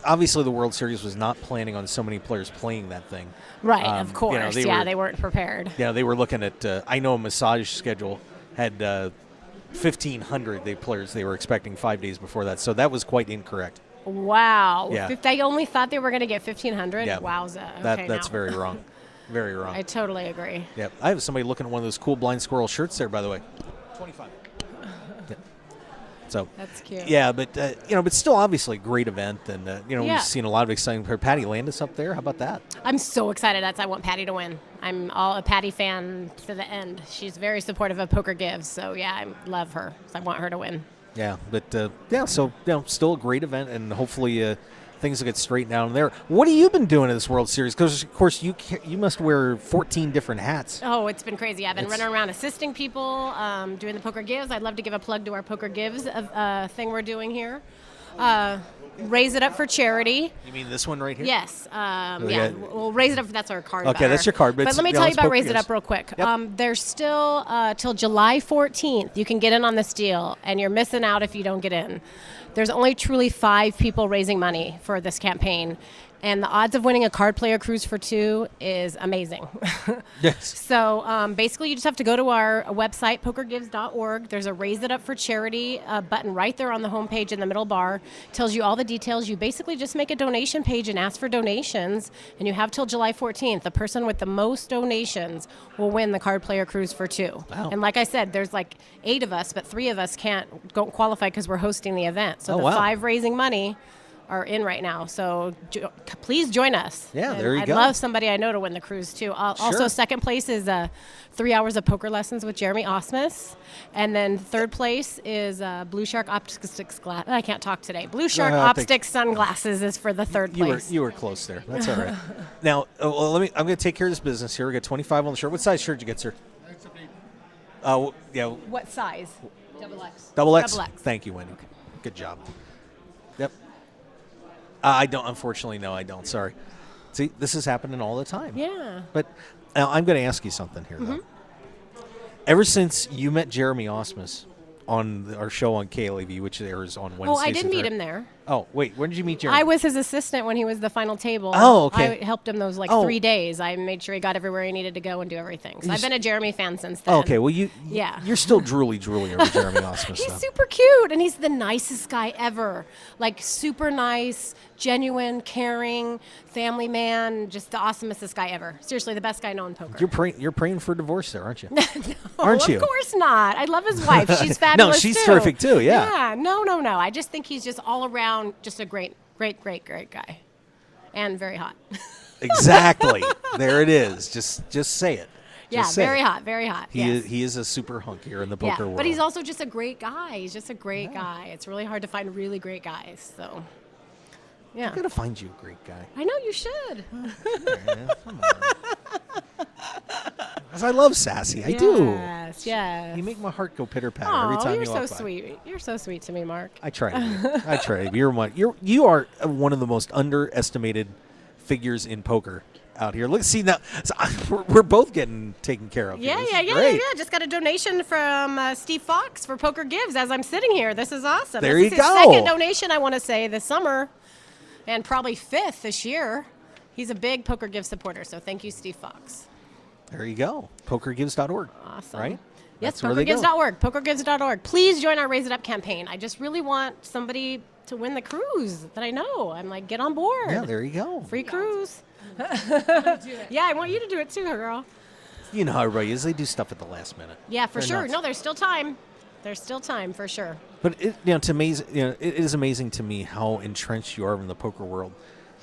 obviously the World Series was not planning on so many players playing that thing. Right, of course. They weren't prepared. Yeah, they were looking at. I know a massage schedule had. 1,500 players they were expecting 5 days before that, so that was quite incorrect. Wow. Yeah. They only thought they were going to get 1,500? Yeah. Wowza. Okay, that's very wrong. Very wrong. I totally agree. Yeah. I have somebody looking at one of those cool blind squirrel shirts there, by the way. 25. Yeah. So that's cute. Yeah, but but still obviously a great event, and we've seen a lot of exciting. Patty Landis up there. How about that? I'm so excited. I want Patty to win. I'm all a Patty fan to the end. She's very supportive of Poker Gives, so yeah, I love her. So I want her to win. Yeah, but so still a great event, and hopefully things will get straightened out in there. What have you been doing in this World Series? Because of course you must wear 14 different hats. Oh, it's been crazy. I've been running around assisting people, doing the Poker Gives. I'd love to give a plug to our Poker Gives thing we're doing here. Raise it up for charity. You mean this one right here? Yes. We'll raise it up. That's our card. Okay, that's your card. But let me tell you about Raise It Up real quick. Yep. There's still till July 14th. You can get in on this deal, and you're missing out if you don't get in. There's only truly 5 people raising money for this campaign. And the odds of winning a card player cruise for 2 is amazing. Yes. So basically, you just have to go to our website, pokergives.org. There's a Raise It Up for Charity button right there on the homepage in the middle bar. Tells you all the details. You basically just make a donation page and ask for donations, and you have till July 14th. The person with the most donations will win the card player cruise for 2. Wow. And like I said, there's like 8 of us, but 3 of us don't qualify because we're hosting the event. So Oh, the wow. 5 raising money are in right now. So please join us. Yeah, And there you I'd go. love somebody I know to win the cruise too. Also, Sure. second place is 3 hours of poker lessons with Jeremy Osmus. And then third place is Blue Shark Optics glass. I can't talk today. Blue Shark Optics sunglasses is for the third place. You were close there. That's all right. Now, well, I'm going to take care of this business here. We got 25 on the shirt. What size shirt did you get, sir? Yeah. What size? Double X. Double X? Double X. Thank you, Wendy. Good job. Yep. I don't. Unfortunately, no, I don't. Sorry. See, this is happening all the time. Yeah. But now I'm going to ask you something here, though. Ever since you met Jeremy Osmus on our show on KLAV, which airs on Wednesdays. Oh, I did and meet Thursdays. him there. Oh, wait. When did you meet Jeremy? I was his assistant when he was the final table. Oh, okay. I helped him those 3 days. I made sure he got everywhere he needed to go and do everything. So I've been a Jeremy fan since then. Oh, okay. Well, Yeah. you're still drooly over Jeremy Osmus. He's though. super cute, and he's the nicest guy ever. Like, super nice, genuine, caring, family man, just the awesomest guy ever. Seriously, the best guy I know in poker. You're praying for divorce there, aren't you? Aren't you? Of course not. I love his wife. She's fabulous, No, she's too. terrific, too, yeah. Yeah, no. I just think he's just all around just a great guy. And very hot. Exactly. There it is. Just say it. Yeah, Just say very it. hot, very hot. He is a super hunk here in the poker world. But he's also just a great guy. He's just a great guy. It's really hard to find really great guys. So, yeah. I'm going to find you a great guy. I know you should. Come on. 'Cause I love Sassy. I do. Yes. You make my heart go pitter-patter every time you're you so walk by. sweet. You're so sweet to me, Mark. I try to be. You are one of the most underestimated figures in poker out here. Look, see now, we're both getting taken care of. Yeah. Just got a donation from Steve Fox for Poker Gives as I'm sitting here. This is awesome. There this you is his go. second donation, I want to say, this summer, and probably 5th this year. He's a big Poker Gives supporter, so thank you, Steve Fox. There you go. PokerGives.org. Awesome. Right? Yes, That's where they go. pokergives.org. Pokergives.org. Please join our Raise It Up campaign. I just really want somebody to win the cruise that I know. I'm like, get on board. Yeah, there you go. Free cruise. Yeah, I want you to do it too, girl. You know how everybody is. They do stuff at the last minute. Yeah, for They're sure. nuts. No, there's still time. There's still time for sure. But it is amazing to me how entrenched you are in the poker world.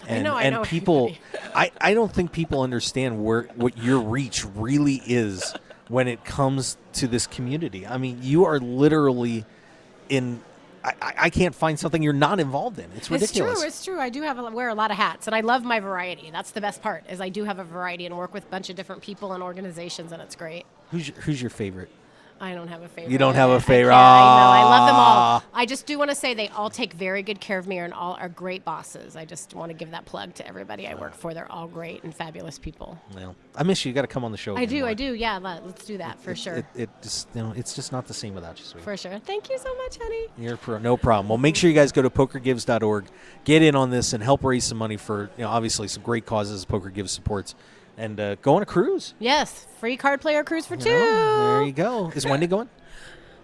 And, I know people, I don't think people understand what your reach really is when it comes to this community. I mean, you are literally in. I can't find something you're not involved in. It's ridiculous. It's true. I do wear a lot of hats, and I love my variety. That's the best part, is I do have a variety and work with a bunch of different people and organizations, and it's great. Who's your favorite? I don't have a favorite. You don't have a favorite. I love them all. I just do want to say they all take very good care of me and all are great bosses. I just want to give that plug to everybody I work for. They're all great and fabulous people. Well, I miss you. You got to come on the show. I again, do. Yeah, let's do that for sure. It just it's just not the same without you, sweetie. For sure. Thank you so much, honey. No problem. Well, make sure you guys go to pokergives.org, get in on this, and help raise some money for obviously some great causes Poker Gives supports, and go on a cruise. Yes, free card player cruise for 2. There you go. Is Wendy going?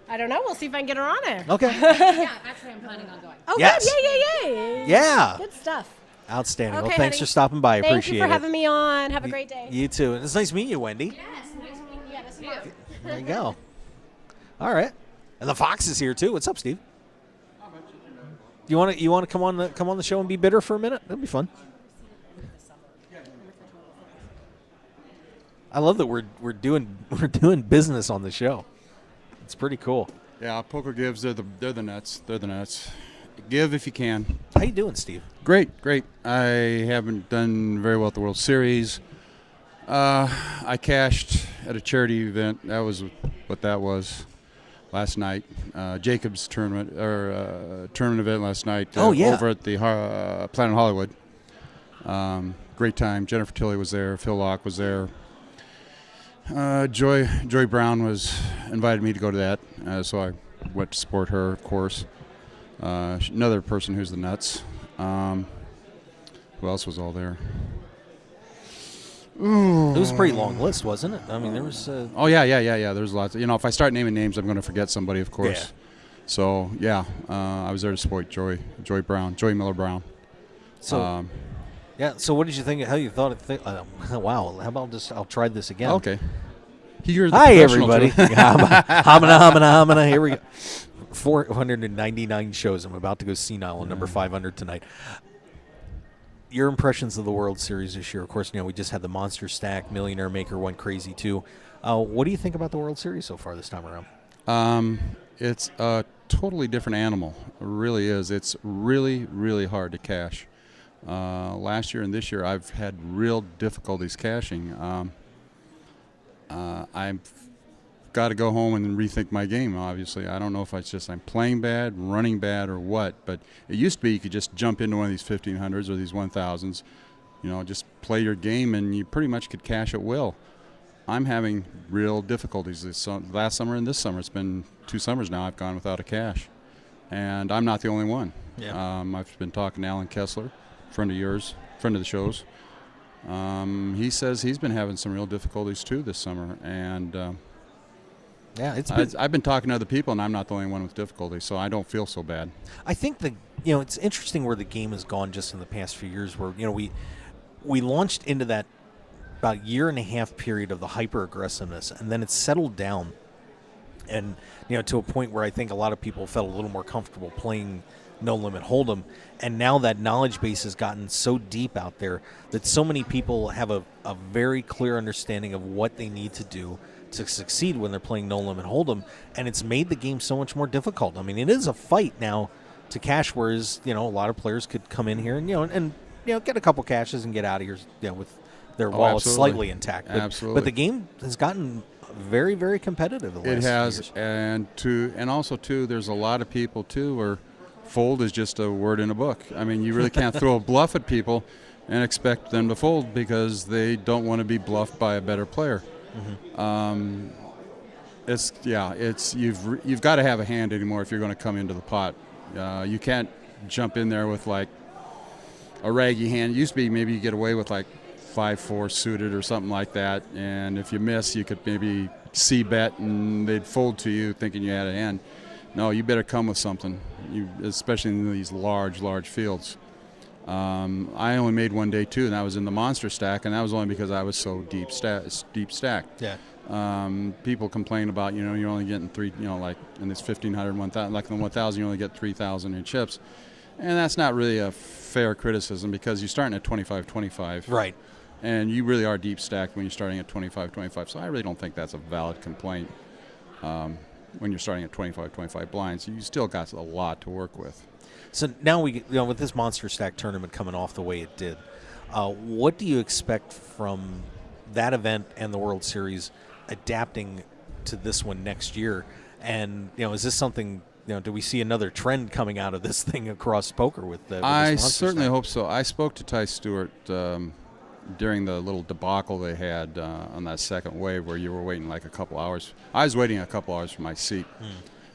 I don't know. We'll see if I can get her on it. Okay. Yeah, actually, I'm planning on going. Oh, yes. Good. Yay. Yeah. Good stuff. Outstanding. Okay, Well, thanks honey. for stopping by. Thank Appreciate it. you for having me on. Have a great day. You too. And it's nice meeting you, Wendy. Yes, nice meeting you. Yeah, this is There you go. All right. And the Fox is here too. What's up, Steve? You want to come on the show and be bitter for a minute? That'd be fun. I love that we're doing business on the show. It's pretty cool. Yeah, Poker Gives. They're the nuts. They're the nuts. Give if you can. How you doing, Steve? Great. I haven't done very well at the World Series. I cashed at a charity event. That was what that was last night. Jacob's tournament event last night. Over at the Planet Hollywood. Great time. Jennifer Tilley was there. Phil Locke was there. Joy Brown invited me to go to that, so I went to support her, of course. Another person who's the nuts. Who Who else was all there? It was a pretty long list, wasn't it? I mean, there was. Oh yeah. There's lots. If I start naming names, I'm going to forget somebody, of course. Yeah. So I was there to support Joy Miller Brown. So. So what did you think? How you thought it? Wow. How about just? I'll try this again. Okay. Hi, everybody. Hamana. Here we go. 499 shows. I'm about to go senile on number 500 tonight. Your impressions of the World Series this year? Of course, we just had the Monster Stack. Millionaire Maker went crazy, too. What do you think about the World Series so far this time around? It's a totally different animal. It really is. It's really, really hard to cash. Last year and this year, I've had real difficulties cashing. I've got to go home and rethink my game, obviously. I don't know if it's just I'm playing bad, running bad, or what, but it used to be you could just jump into one of these 1500s or these 1000s, just play your game and you pretty much could cash at will. I'm having real difficulties last summer and this summer. It's been 2 summers now I've gone without a cash, and I'm not the only one. Yeah. I've been talking to Alan Kessler, friend of yours, friend of the show's. He says he's been having some real difficulties too this summer, and I've been talking to other people, and I'm not the only one with difficulty, so I don't feel so bad. I think it's interesting where the game has gone just in the past few years, where we launched into that about year and a half period of the hyper aggressiveness, and then it's settled down, and to a point where I think a lot of people felt a little more comfortable playing No Limit Hold'em, and now that knowledge base has gotten so deep out there that so many people have a very clear understanding of what they need to do to succeed when they're playing No Limit Hold'em, and it's made the game so much more difficult. I mean, it is a fight now to cash, whereas a lot of players could come in here and get a couple cashes and get out of here with their wallets slightly intact. But the game has gotten very, very competitive. It has, and also there's a lot of people too where fold is just a word in a book. I mean, you really can't throw a bluff at people and expect them to fold because they don't want to be bluffed by a better player. Mm-hmm. You've got to have a hand anymore if you're going to come into the pot. You can't jump in there with like a raggy hand. It used to be maybe you get away with like 5-4 suited or something like that, and if you miss, you could maybe c-bet and they'd fold to you thinking you had a hand. No, you better come with something, especially in these large fields. I only made one day too, and that was in the Monster Stack, and that was only because I was so deep stacked. Yeah. People complain about you're only getting 3, like in this 1500, 1000, like in the 1000 you only get 3,000 in chips, and that's not really a fair criticism because you're starting at 25-25. Right. And you really are deep stacked when you're starting at 25-25. So I really don't think that's a valid complaint. When you're starting at 25 blinds, you still got a lot to work with. So now with this Monster Stack tournament coming off the way it did, what do you expect from that event and the World Series adapting to this one next year? And is this something? Do we see another trend coming out of this thing across poker with this I Monster certainly Stack? hope so. I spoke to Ty Stewart during the little debacle they had on that second wave where you were waiting like a couple hours. I was waiting a couple hours for my seat,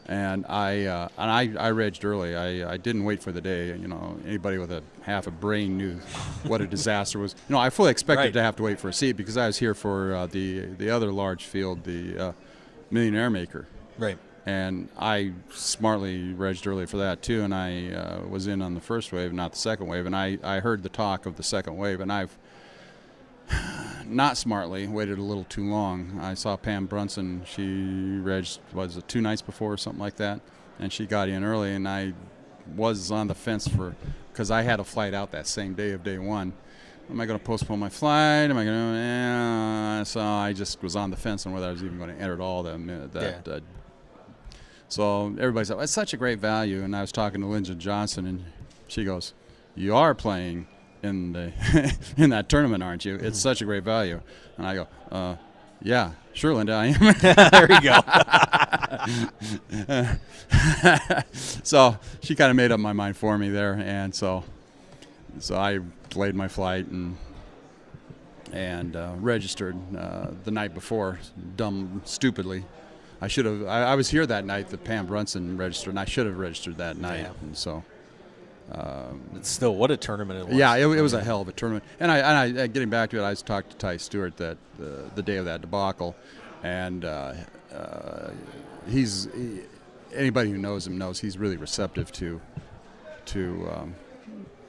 and I regged early. I didn't wait for the day. Anybody with half a brain knew what a disaster was. I fully expected to have to wait for a seat because I was here for the other large field, the Millionaire Maker. Right. And I smartly regged early for that too, and I was in on the first wave, not the second wave, and I heard the talk of the second wave, and I've not smartly waited a little too long. I saw Pam Brunson. She regged, was it 2 nights before or something like that, and she got in early, and I was on the fence because I had a flight out that same day of day one. Am I going to postpone my flight? Am I going to? So I just was on the fence on whether I was even going to enter at all. So everybody said, well, it's such a great value. And I was talking to Linda Johnson, and she goes, you are playing in in that tournament, aren't you? It's such a great value. And I go, yeah, sure, Linda, I am. There you go. So she kind of made up my mind for me there, and so I delayed my flight and registered the night before, stupidly. I should have. I was here that night that Pam Brunson registered, and I should have registered that night. Yeah. And so It's still what a tournament it was. Yeah, it was a hell of a tournament. And I getting back to it, I talked to Ty Stewart that the day of that debacle, and anybody who knows him knows he's really receptive to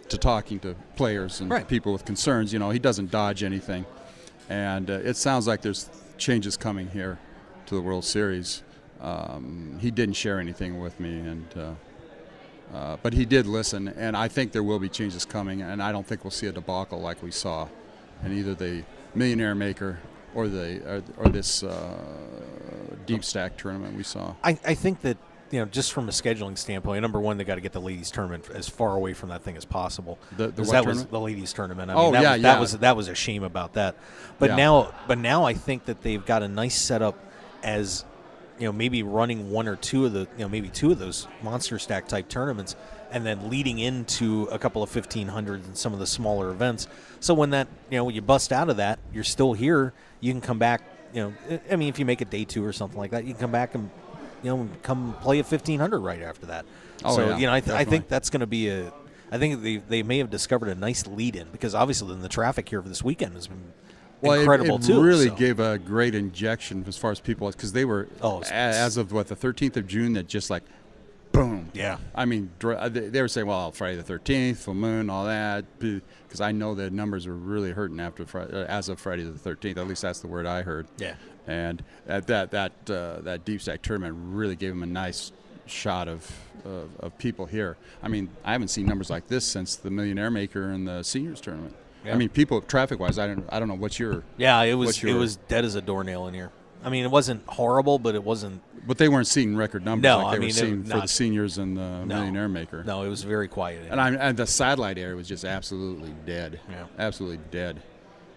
talking to players and people with concerns. He doesn't dodge anything, and it sounds like there's changes coming here to the World Series. He didn't share anything with me, but he did listen, and I think there will be changes coming, and I don't think we'll see a debacle like we saw in either the Millionaire Maker or this deep stack tournament we saw. I think that, just from a scheduling standpoint, number one, they got to get the ladies tournament as far away from that thing as possible. That was the ladies tournament. That was a shame about that. But now I think that they've got a nice setup as, maybe running one or two of maybe two of those monster stack type tournaments, and then leading into a couple of 1500s and some of the smaller events. So when that, when you bust out of that, you're still here. You can come back. If you make a day 2 or something like that, you can come back and come play a 1500 right after that. I think that's going to be I think they may have discovered a nice lead-in, because obviously then the traffic here for this weekend has been incredible it too. Really gave a great injection as far as people, because they were as of the 13th of June, that just like boom. Yeah. I mean, they were saying, well, Friday the 13th, full moon, all that, because I know the numbers were really hurting after as of Friday the 13th. At least that's the word I heard. Yeah. And that deep stack tournament really gave them a nice shot of people here. I mean, I haven't seen numbers like this since the Millionaire Maker and the Seniors tournament. Yeah. I mean, people traffic-wise, I don't know what's your. Yeah, it was dead as a doornail in here. I mean, it wasn't horrible, but it wasn't. But they weren't seeing record numbers like they were seeing for the Seniors and the Millionaire Maker. No, it was very quiet. And the satellite area was just absolutely dead. Yeah. Absolutely dead.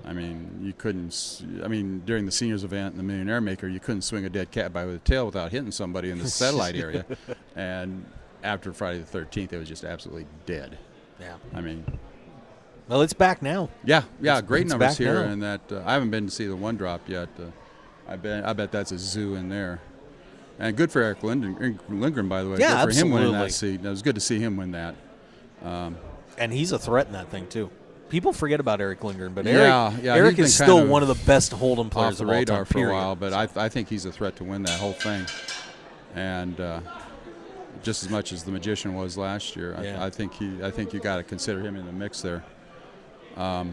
I mean, you couldn't. I mean, during the Seniors event and the Millionaire Maker, you couldn't swing a dead cat by with a tail without hitting somebody in the satellite area. And after Friday the 13th, it was just absolutely dead. Yeah. I mean. Well, it's back now. Yeah, great it's numbers here, now. and that I haven't been to see the one drop yet. I bet that's a zoo in there, and good for Eric Lindgren, by the way. Yeah, good for absolutely. him winning that seat. It was good to see him win that. And he's a threat in that thing too. People forget about Eric Lindgren, but Eric Eric is still one of the best Hold'em players off the of all radar time, for period. a while. But I think he's a threat to win that whole thing, and just as much as the Magician was last year. Yeah. I think you got to consider him in the mix there. My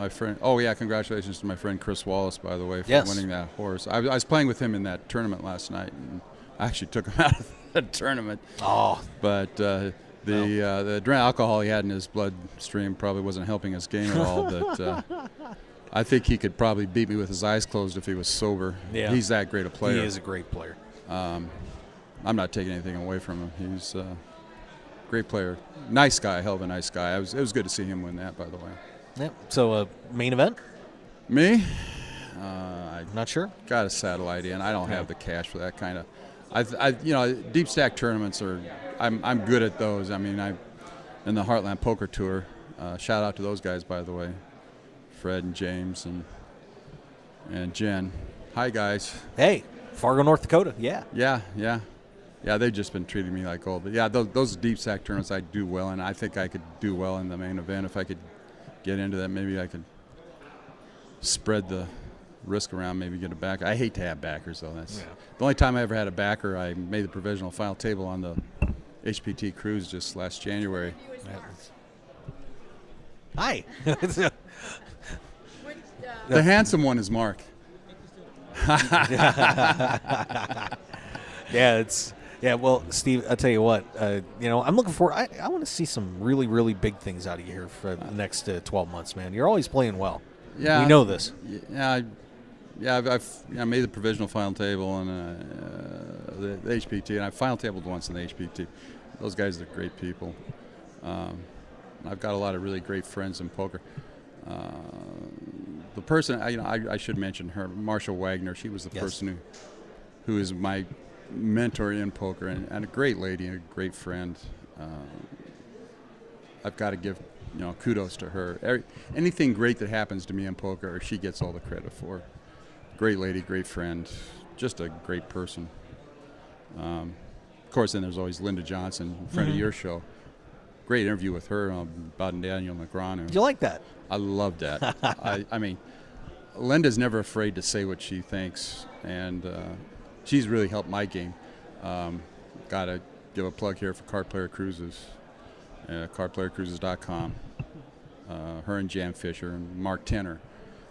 friend, congratulations to my friend Chris Wallace, by the way, for winning that horse. I was playing with him in that tournament last night, and I actually took him out of the tournament. Oh. But the alcohol he had in his bloodstream probably wasn't helping his game at all. But I think he could probably beat me with his eyes closed if he was sober. Yeah. He's that great a player. He is a great player. I'm not taking anything away from him. He's great player, nice guy, hell of a nice guy. It was good to see him win that, by the way. Yep. So main event? Me? I'm not sure. Got a satellite in. I don't have the cash for that kind of. Deep stack tournaments are. I'm good at those. I mean, I'm in the Heartland Poker Tour. Shout out to those guys, by the way, Fred and James and Jen. Hi guys. Hey, Fargo, North Dakota. Yeah. Yeah, they've just been treating me like gold. But yeah, those deep stack tournaments I do well in. I think I could do well in the main event if I could get into that. Maybe I could spread the risk around, maybe get a backer. I hate to have backers, though. That's the only time I ever had a backer. I made the provisional final table on the HPT cruise just last January. Hi. The handsome one is Mark. Well, Steve, I'll tell you what, I'm looking for, I want to see some really, really big things out of you here for the next 12 months, man. You're always playing well. Yeah. We know this. I made the provisional final table on the HPT, and I final tabled once in the HPT. Those guys are great people. I've got a lot of really great friends in poker. The person, I should mention her, Marcia Wagner. She was the person who is my mentor in poker, and a great lady and a great friend. I've got to give kudos to her. Anything great that happens to me in poker, she gets all the credit for. Great lady, great friend, just a great person. Of course, then there's always Linda Johnson, friend of your show. Great interview with her about Daniel Negreanu. You like that? I love that. I mean, Linda's never afraid to say what she thinks, and she's really helped my game. Got to give a plug here for Card Player Cruises, cardplayercruises.com. Her and Jan Fisher and Mark Tenner.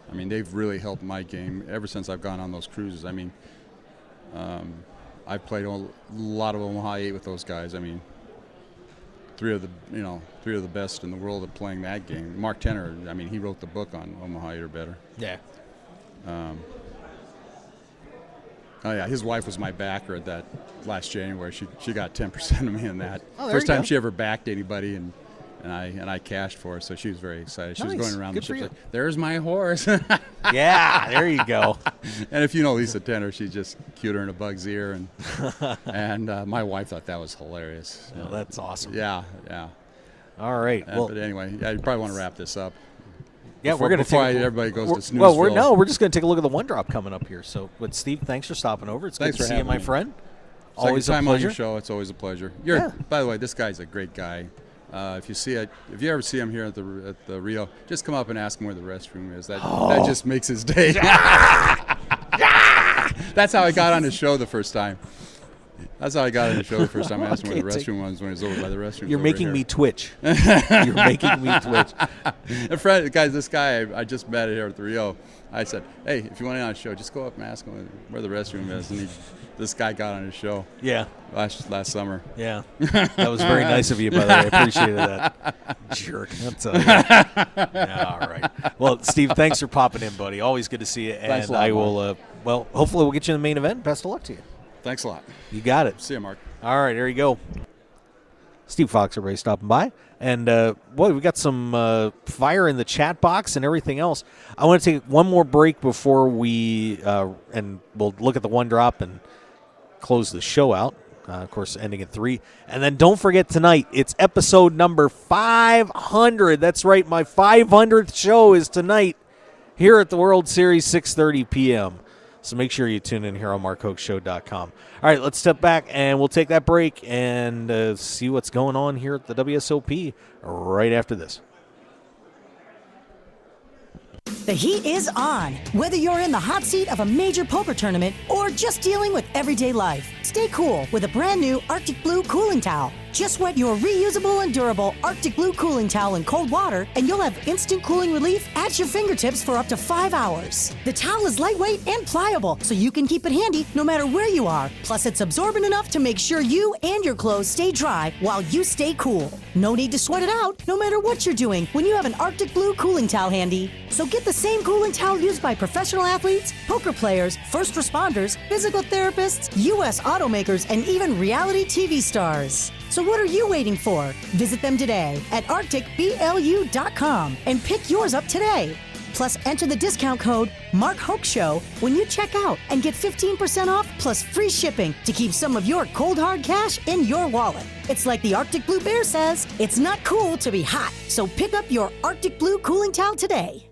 I mean, they've really helped my game ever since I've gone on those cruises. I mean, I've played a lot of Omaha 8 with those guys. I mean, three of the best in the world at playing that game. Mark Tenner, I mean, he wrote the book on Omaha 8 or better. Yeah. Oh yeah, his wife was my backer at that last January. She got 10% of me in that. Oh, First time she ever backed anybody, and I cashed for her, so she was very excited. She was Nice. going around Good the for ship you. like, "There's my horse." Yeah, there you go. And if you know Lisa Tenner, she's just cuter than a bug's ear, and my wife thought that was hilarious. Well, that's awesome. Yeah. All right. But anyway, you probably want to wrap this up. Yeah, we're going to before take everybody goes to snooze. Well, we're just going to take a look at the one drop coming up here. So, but Steve, thanks for stopping over. It's Thanks good to for see you, having my me. friend. Second Always time a on pleasure. your show. It's always a pleasure. By the way, this guy's a great guy. If you ever see him here at the Rio, just come up and ask him where the restroom is. That just makes his day. That's how I got on his show the first time. I asked him where the restroom was when he was over by the restroom. You're making me twitch. You're making me twitch. This guy I just met here at the Rio. I said, "Hey, if you want to on a show, just go up and ask him where the restroom is." And this guy got on his show. Yeah. Last summer. Yeah. That was very nice of you, by the way. I appreciated that. Jerk. That's yeah, all right. Well, Steve, thanks for popping in, buddy. Always good to see you. And Thanks a lot, I will. Hopefully, we'll get you in the main event. Best of luck to you. Thanks a lot. You got it. See you, Mark. All right, there you go. Steve Fox, everybody stopping by. And, we got some fire in the chat box and everything else. I want to take one more break before we, and we'll look at the one drop and close the show out. Of course, ending at 3. And then don't forget tonight, it's episode number 500. That's right, my 500th show is tonight here at the World Series, 6:30 p.m., so make sure you tune in here on markhokeshow.com. All right, let's step back, and we'll take that break and see what's going on here at the WSOP right after this. The heat is on. Whether you're in the hot seat of a major poker tournament or just dealing with everyday life, stay cool with a brand new Arctic Blue cooling towel. Just wet your reusable and durable Arctic Blue cooling towel in cold water, and you'll have instant cooling relief at your fingertips for up to 5 hours. The towel is lightweight and pliable, so you can keep it handy no matter where you are. Plus, it's absorbent enough to make sure you and your clothes stay dry while you stay cool. No need to sweat it out, no matter what you're doing, when you have an Arctic Blue cooling towel handy. So get the same cooling towel used by professional athletes, poker players, first responders, physical therapists, U.S. automakers, and even reality TV stars. So what are you waiting for? Visit them today at arcticblu.com and pick yours up today. Plus, enter the discount code MarkHokeShow when you check out and get 15% off plus free shipping to keep some of your cold hard cash in your wallet. It's like the Arctic Blue Bear says, it's not cool to be hot. So pick up your Arctic Blue cooling towel today.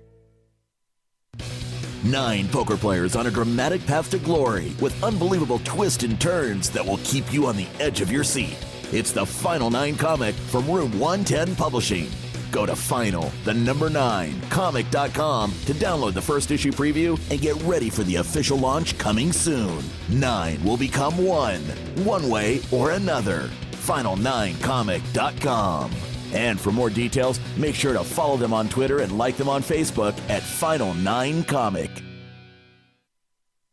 9 poker players on a dramatic path to glory with unbelievable twists and turns that will keep you on the edge of your seat. It's the Final 9 comic from Room 110 Publishing. Go to final9comic.com to download the first issue preview and get ready for the official launch coming soon. 9 will become 1 way or another. Final9comic.com. And for more details, make sure to follow them on Twitter and like them on Facebook at Final9Comic.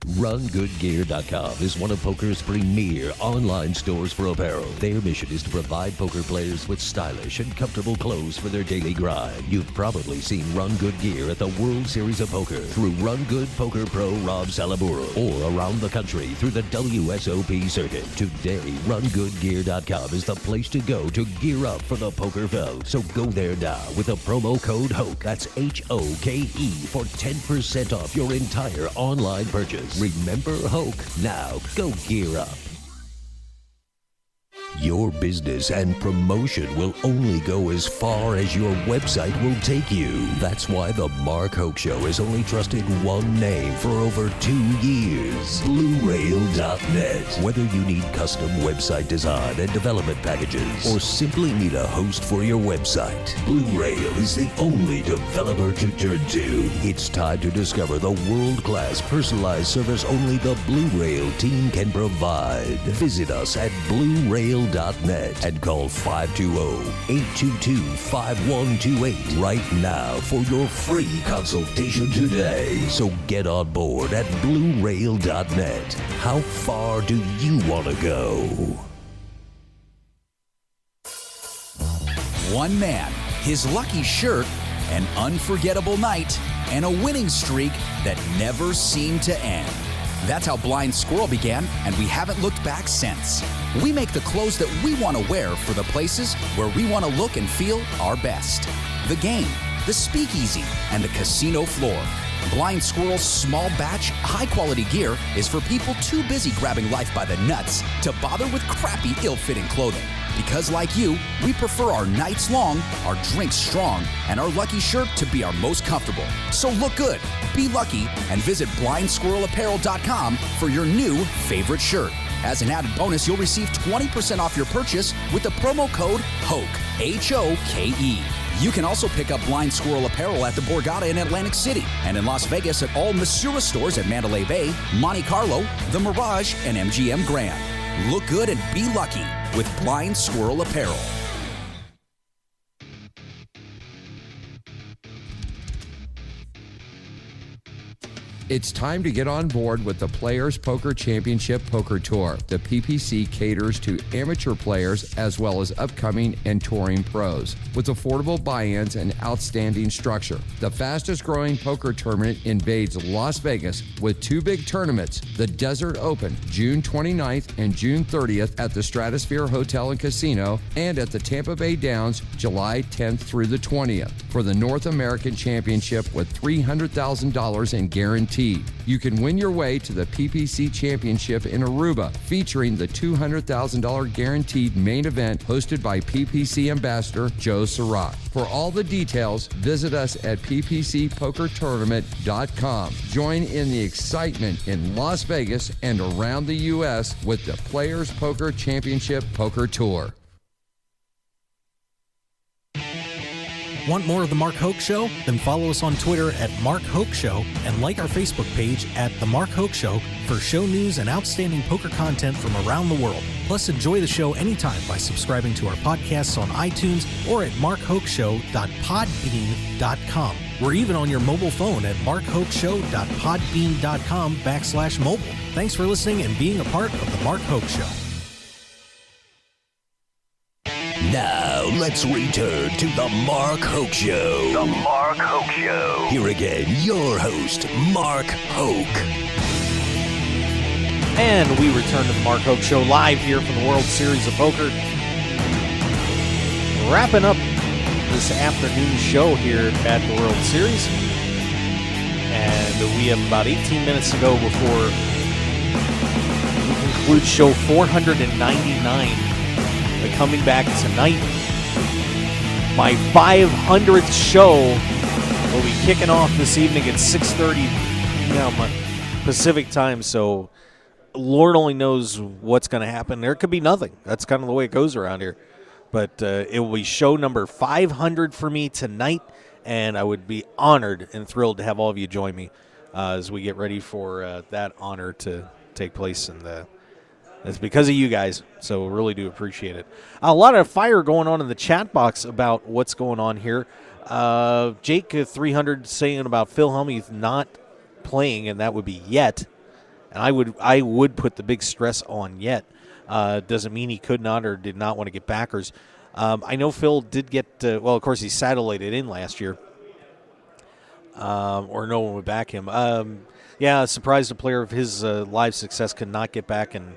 RunGoodGear.com is one of poker's premier online stores for apparel. Their mission is to provide poker players with stylish and comfortable clothes for their daily grind. You've probably seen Run Good Gear at the World Series of Poker through Run Good Poker Pro Rob Salaburo or around the country through the WSOP circuit. Today, RunGoodGear.com is the place to go to gear up for the poker felt. So go there now with the promo code HOKE. That's HOKE for 10% off your entire online purchase. Remember Hoke. Now go gear up. Your business and promotion will only go as far as your website will take you. That's why the Mark Hoke Show has only trusted one name for over 2 years, BlueRail.net. Whether you need custom website design and development packages or simply need a host for your website, Blue Rail is the only developer to turn to. It's time to discover the world-class personalized service only the Blue Rail team can provide. Visit us at BlueRail.net and call 520-822-5128 right now for your free consultation today. So get on board at BlueRail.net. How far do you want to go? One man, his lucky shirt, an unforgettable night, and a winning streak that never seemed to end. That's how Blind Squirrel began, and we haven't looked back since. We make the clothes that we want to wear for the places where we want to look and feel our best. The game, the speakeasy, and the casino floor. Blind Squirrel's small batch, high-quality gear is for people too busy grabbing life by the nuts to bother with crappy, ill-fitting clothing. Because like you, we prefer our nights long, our drinks strong, and our lucky shirt to be our most comfortable. So look good, be lucky, and visit BlindSquirrelApparel.com for your new favorite shirt. As an added bonus, you'll receive 20% off your purchase with the promo code HOKE, H-O-K-E. You can also pick up Blind Squirrel apparel at the Borgata in Atlantic City and in Las Vegas at all Missouri stores at Mandalay Bay, Monte Carlo, The Mirage, and MGM Grand. Look good and be lucky with Blind Squirrel Apparel. It's time to get on board with the Players Poker Championship Poker Tour. The PPC caters to amateur players as well as upcoming and touring pros with affordable buy-ins and outstanding structure. The fastest growing poker tournament invades Las Vegas with 2 big tournaments, the Desert Open, June 29th and June 30th at the Stratosphere Hotel and Casino, and at the Tampa Bay Downs, July 10th through the 20th for the North American Championship with $300,000 in guaranteed. You can win your way to the PPC Championship in Aruba, featuring the $200,000 guaranteed main event hosted by PPC Ambassador Joe Surratt. For all the details, visit us at ppcpokertournament.com. Join in the excitement in Las Vegas and around the U.S. with the Players Poker Championship Poker Tour. Want more of The Mark Hoke Show? Then follow us on Twitter at Mark Hoke Show and like our Facebook page at The Mark Hoke Show for show news and outstanding poker content from around the world. Plus, enjoy the show anytime by subscribing to our podcasts on iTunes or at markhokeshow.podbean.com. We're even on your mobile phone at markhokeshow.podbean.com/mobile. Thanks for listening and being a part of The Mark Hoke Show. Now, let's return to the Mark Hoke Show. The Mark Hoke Show. Here again, your host, Mark Hoke. And we return to the Mark Hoke Show live here from the World Series of Poker. Wrapping up this afternoon show here at the World Series. And we have about 18 minutes to go before we conclude show 499. Coming back tonight. My 500th show will be kicking off this evening at 6:30 p.m. Pacific time, so Lord only knows what's going to happen. There could be nothing. That's kind of the way it goes around here. But it will be show number 500 for me tonight, and I would be honored and thrilled to have all of you join me as we get ready for that honor to take place in the It's because of you guys, so really do appreciate it. A lot of fire going on in the chat box about what's going on here. Jake 300 saying about Phil Hellmuth not playing, and that would be yet. And I would put the big stress on yet. Doesn't mean he could not or did not want to get backers. I know Phil did get, well, of course, he satellited in last year. Or no one would back him. Yeah, surprised a player of his live success could not get back and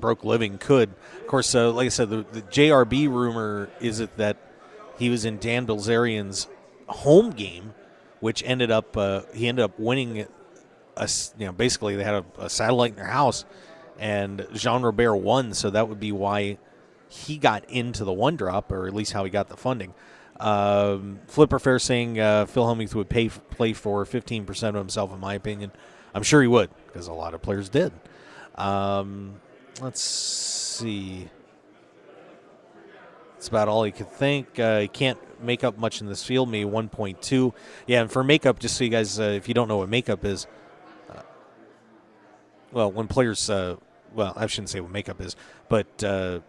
broke living could. Of course, like I said, the JRB rumor is it that he was in Dan Bilzerian's home game, which ended up he ended up winning. Basically they had a satellite in their house, And Jean Robert won, so that would be why he got into the one drop, or at least how he got the funding. Flipper Fair saying Phil Hellmuth would play for 15% of himself, in my opinion. I'm sure he would, because a lot of players did. Let's see. That's about all he could think. He can't make up much in this field, maybe 1.2. Yeah, and for makeup, just so you guys, if you don't know what makeup is, when players, I shouldn't say what makeup is, but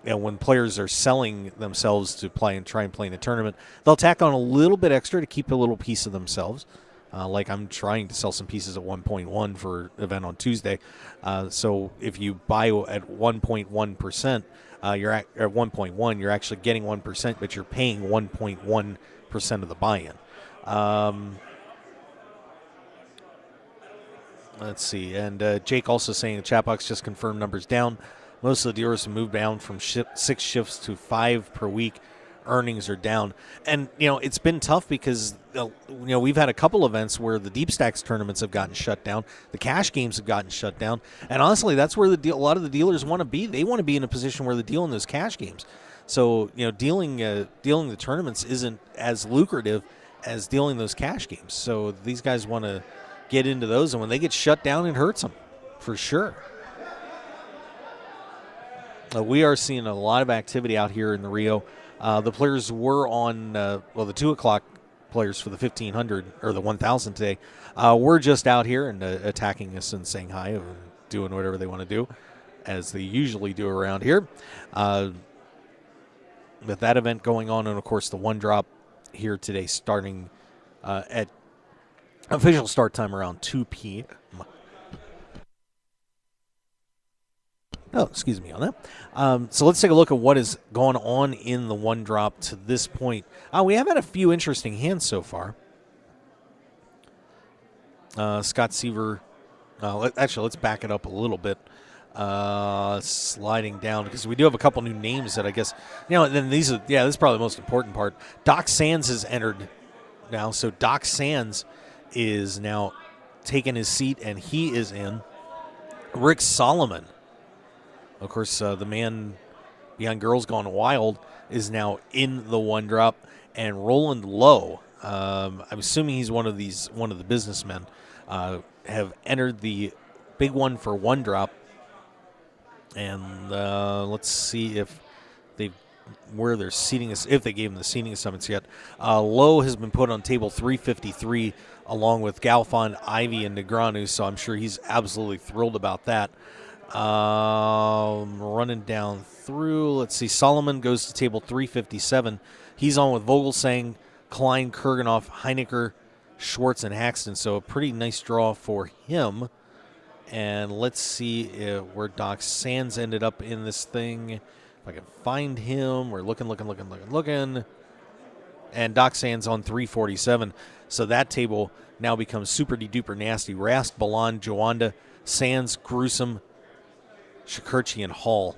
when players are selling themselves to play and try and play in a tournament, they'll tack on a little bit extra to keep a little piece of themselves. Like I'm trying to sell some pieces at 1.1 for an event on Tuesday. So if you buy at 1.1%, you're at 1.1, you're actually getting 1%, but you're paying 1.1% of the buy-in. Let's see. And Jake also saying the chat box just confirmed numbers down. Most of the dealers have moved down from 6 shifts to 5 per week. Earnings are down. And, it's been tough because, we've had a couple events where the deep stacks tournaments have gotten shut down. The cash games have gotten shut down. And honestly, that's where a lot of the dealers want to be. They want to be in a position where they're dealing those cash games. So, dealing the tournaments isn't as lucrative as dealing those cash games. So these guys want to get into those. And when they get shut down, it hurts them for sure. We are seeing a lot of activity out here in the Rio. The players were on, the 2 o'clock players for the 1,500 or the 1,000 today were just out here and attacking us and saying hi and doing whatever they want to do, as they usually do around here. With that event going on, and of course the one drop here today starting at official start time around 2 p.m. Oh, excuse me on that. So let's take a look at what has gone on in the one drop to this point. We have had a few interesting hands so far. Scott Seaver. Let's back it up a little bit. Sliding down because we do have a couple new names that I guess, and then this is probably the most important part. Doc Sands has entered now. So Doc Sands is now taking his seat, and he is in. Rick Solomon, of course, the man behind Girls Gone Wild, is now in the one drop, and Roland Lowe, I'm assuming he's one of the businessmen, have entered the big one for one drop. And let's see if where they're seating us, if they gave him the seating assignments yet. Lowe has been put on table 353 along with Galfon, Ivy, and Negranu, so I'm sure he's absolutely thrilled about that. Running down through, let's see, Solomon goes to table 357. He's on with Vogelsang, Klein, Kurganoff, Heinecker, Schwartz, and Haxton, so a pretty nice draw for him. And let's see where Doc Sands ended up in this thing. If I can find him. We're looking. And Doc Sands on 347. So that table now becomes super duper nasty. Rast, Balan, Joanda, Sands, Gruesome, Shakurchi, and Hall.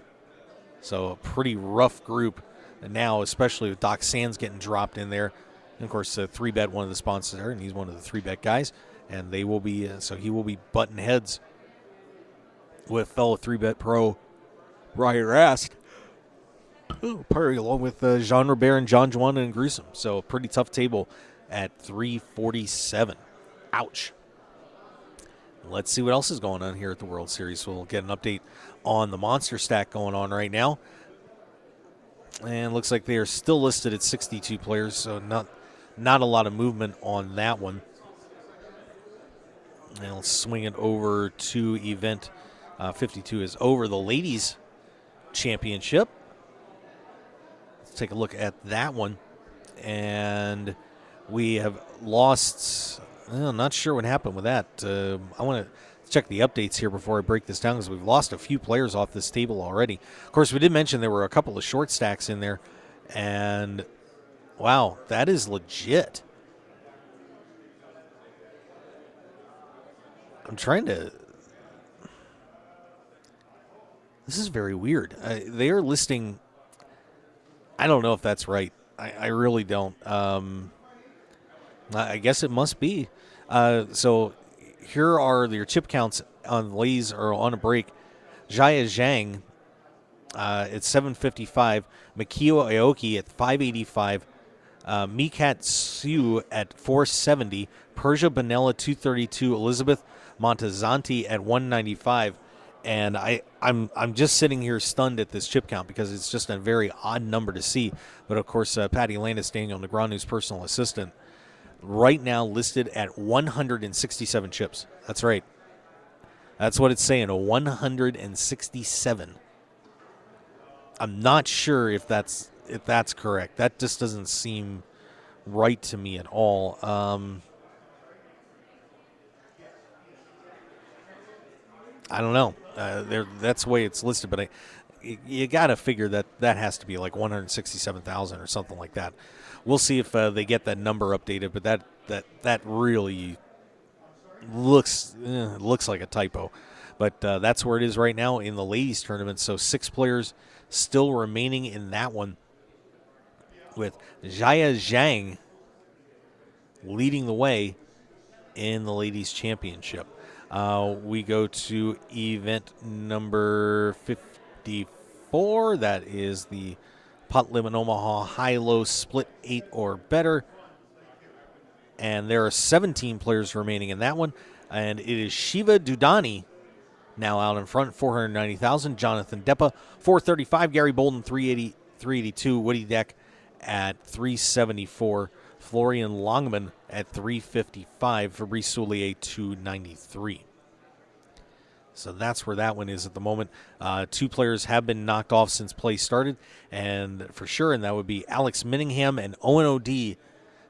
So a pretty rough group. And now, especially with Doc Sands getting dropped in there. And of course, 3Bet, one of the sponsors there, and he's one of the 3Bet guys. And they will be, so he will be butting heads with fellow 3Bet pro Ryan Rast. Along with Jean Robert and John Juan and Gruesome. So a pretty tough table at 347. Ouch. Let's see what else is going on here at the World Series. We'll get an update on the monster stack going on right now. And looks like they are still listed at 62 players, so not a lot of movement on that one. And let's swing it over to event 52 is over, the ladies championship. Let's take a look at that one. And we have lost, I'm not sure what happened with that. I want to check the updates here before I break this down because we've lost a few players off this table already. Of course, we did mention there were a couple of short stacks in there. And, wow, that is legit. I'm trying to... This is very weird. They are listing... I don't know if that's right. I really don't. I guess it must be. So here are your chip counts on ladies or on a break. Jia Zhang at 755. Mikio Aoki at 585. Mikat Su at 470. Persia Bonella 232. Elizabeth Montezanti at 195. And I'm just sitting here stunned at this chip count because it's just a very odd number to see. But, of course, Patty Landis, Daniel Negreanu's personal assistant, right now listed at 167 chips. That's right. That's what it's saying, a 167. I'm not sure if that's correct. That just doesn't seem right to me at all. I don't know. That's the way it's listed, but you got to figure that has to be like 167,000 or something like that. We'll see if they get that number updated, but that really looks like a typo. But that's where it is right now in the ladies tournament. So 6 players still remaining in that one, with Jia Zhang leading the way in the ladies championship. We go to event number 54. That is the Pot Limit Omaha High-Low Split 8 or better. And there are 17 players remaining in that one. And it is Shiva Dudani now out in front, 490,000. Jonathan Deppa, 435. Gary Bolden, 382. Woody Deck at 374. Florian Longman at 355. Fabrice Soulier, 293. So that's where that one is at the moment. 2 players have been knocked off since play started, and for sure, and that would be Alex Minningham, and Owen O'D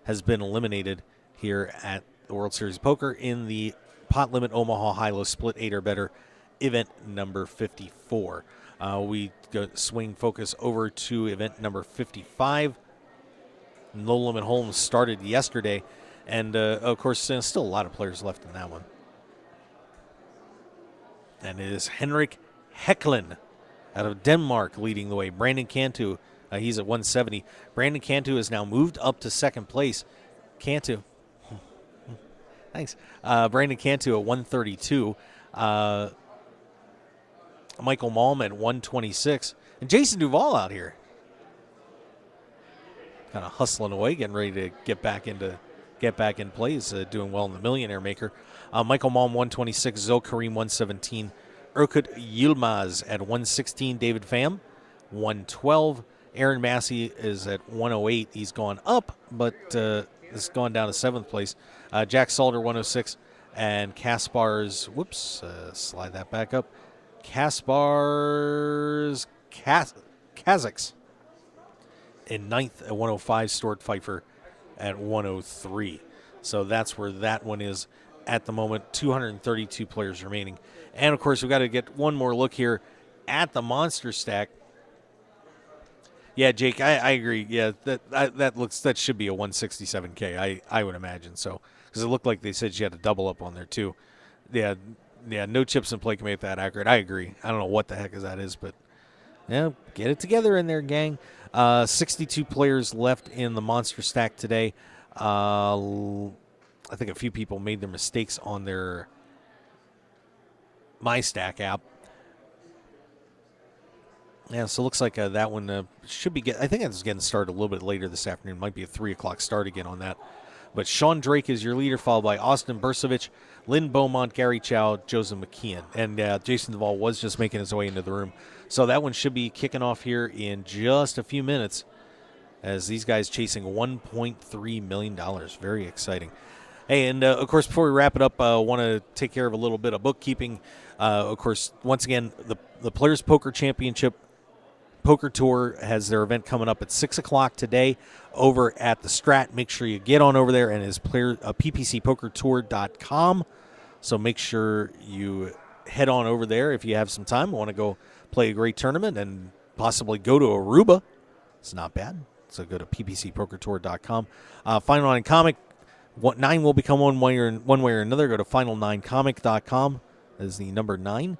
has been eliminated here at the World Series of Poker in the Pot Limit Omaha High-Low Split 8 or better event number 54. We swing focus over to event number 55. No Limit Holmes started yesterday, and of course, there's still a lot of players left in that one. And it is Henrik Hecklin out of Denmark leading the way. Brandon Cantu, he's at 170. Brandon Cantu has now moved up to second place. Cantu. Thanks. Brandon Cantu at 132. Michael Malm at 126. And Jason Duvall out here. Kind of hustling away, getting ready to get back in play. He's doing well in the Millionaire Maker. Michael Malm, 126. Zoe Kareem, 117. Erkut Yilmaz at 116. David Pham, 112. Aaron Massey is at 108. He's gone up, but has gone down to 7th place. Jack Salter, 106. And Kaspar's, slide that back up. Kaspar's Kazakhs in 9th at 105. Stuart Pfeiffer at 103. So that's where that one is at the moment. 232 players remaining. And, of course, we've got to get one more look here at the Monster Stack. Yeah, Jake, I agree. Yeah, that should be a 167K. I would imagine so, because it looked like they said she had a double up on there too. Yeah, no chips in play can make that accurate. I agree. I don't know what the heck that is, but yeah, get it together in there, gang. 62 players left in the Monster Stack today. I think a few people made their mistakes on their MyStack app. Yeah, so it looks like that one should be I think it's getting started a little bit later this afternoon. Might be a 3 o'clock start again on that. But Sean Drake is your leader, followed by Austin Bursovich, Lynn Beaumont, Gary Chow, Joseph McKeon. And Jason Duvall was just making his way into the room. So that one should be kicking off here in just a few minutes as these guys chasing $1.3 million. Very exciting. Hey, and of course, before we wrap it up, I want to take care of a little bit of bookkeeping. Of course, once again, the Players Poker Championship Poker Tour has their event coming up at 6 o'clock today over at the Strat. Make sure you get on over there, and it's ppcpokertour.com. So make sure you head on over there if you have some time. Want to go play a great tournament and possibly go to Aruba. It's not bad. So go to ppcpokertour.com. Final 9 Comic. 9 will become one way or another. Go to final9comic.com. That is the number 9.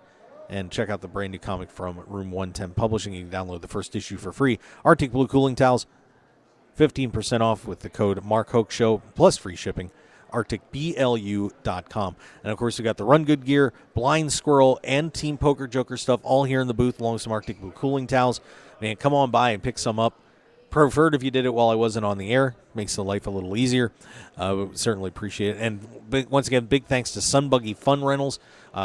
And check out the brand new comic from Room 110 Publishing. You can download the first issue for free. Arctic Blue Cooling Towels, 15% off with the code Mark Hoke Show, plus free shipping. arcticblu.com. And, of course, we got the Run Good gear, Blind Squirrel, and Team Poker Joker stuff all here in the booth along with some Arctic Blue cooling towels. Man, come on by and pick some up. Preferred if you did it while I wasn't on the air. Makes the life a little easier. We certainly appreciate it. And once again, big thanks to Sunbuggy Fun Rentals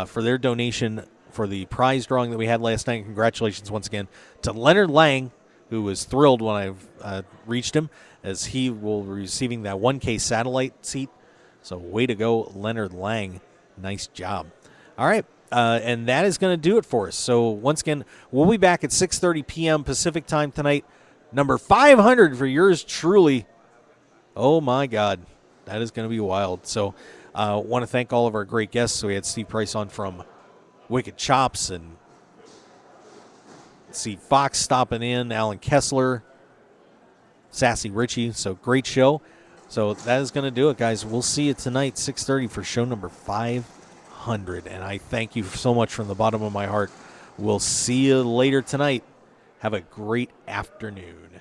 for their donation for the prize drawing that we had last night. Congratulations once again to Leonard Lang, who was thrilled when I reached him, as he will be receiving that 1K satellite seat. So way to go, Leonard Lang. Nice job. All right. And that is going to do it for us. So once again, we'll be back at 6:30 p.m. Pacific time tonight. Number 500 for yours truly. Oh, my God. That is going to be wild. So I want to thank all of our great guests. So we had Steve Price on from Wicked Chops, and Steve Fox stopping in, Alan Kessler, Sassy Richie. So great show. So that is going to do it, guys. We'll see you tonight, 6:30 for show number 500. And I thank you so much from the bottom of my heart. We'll see you later tonight. Have a great afternoon.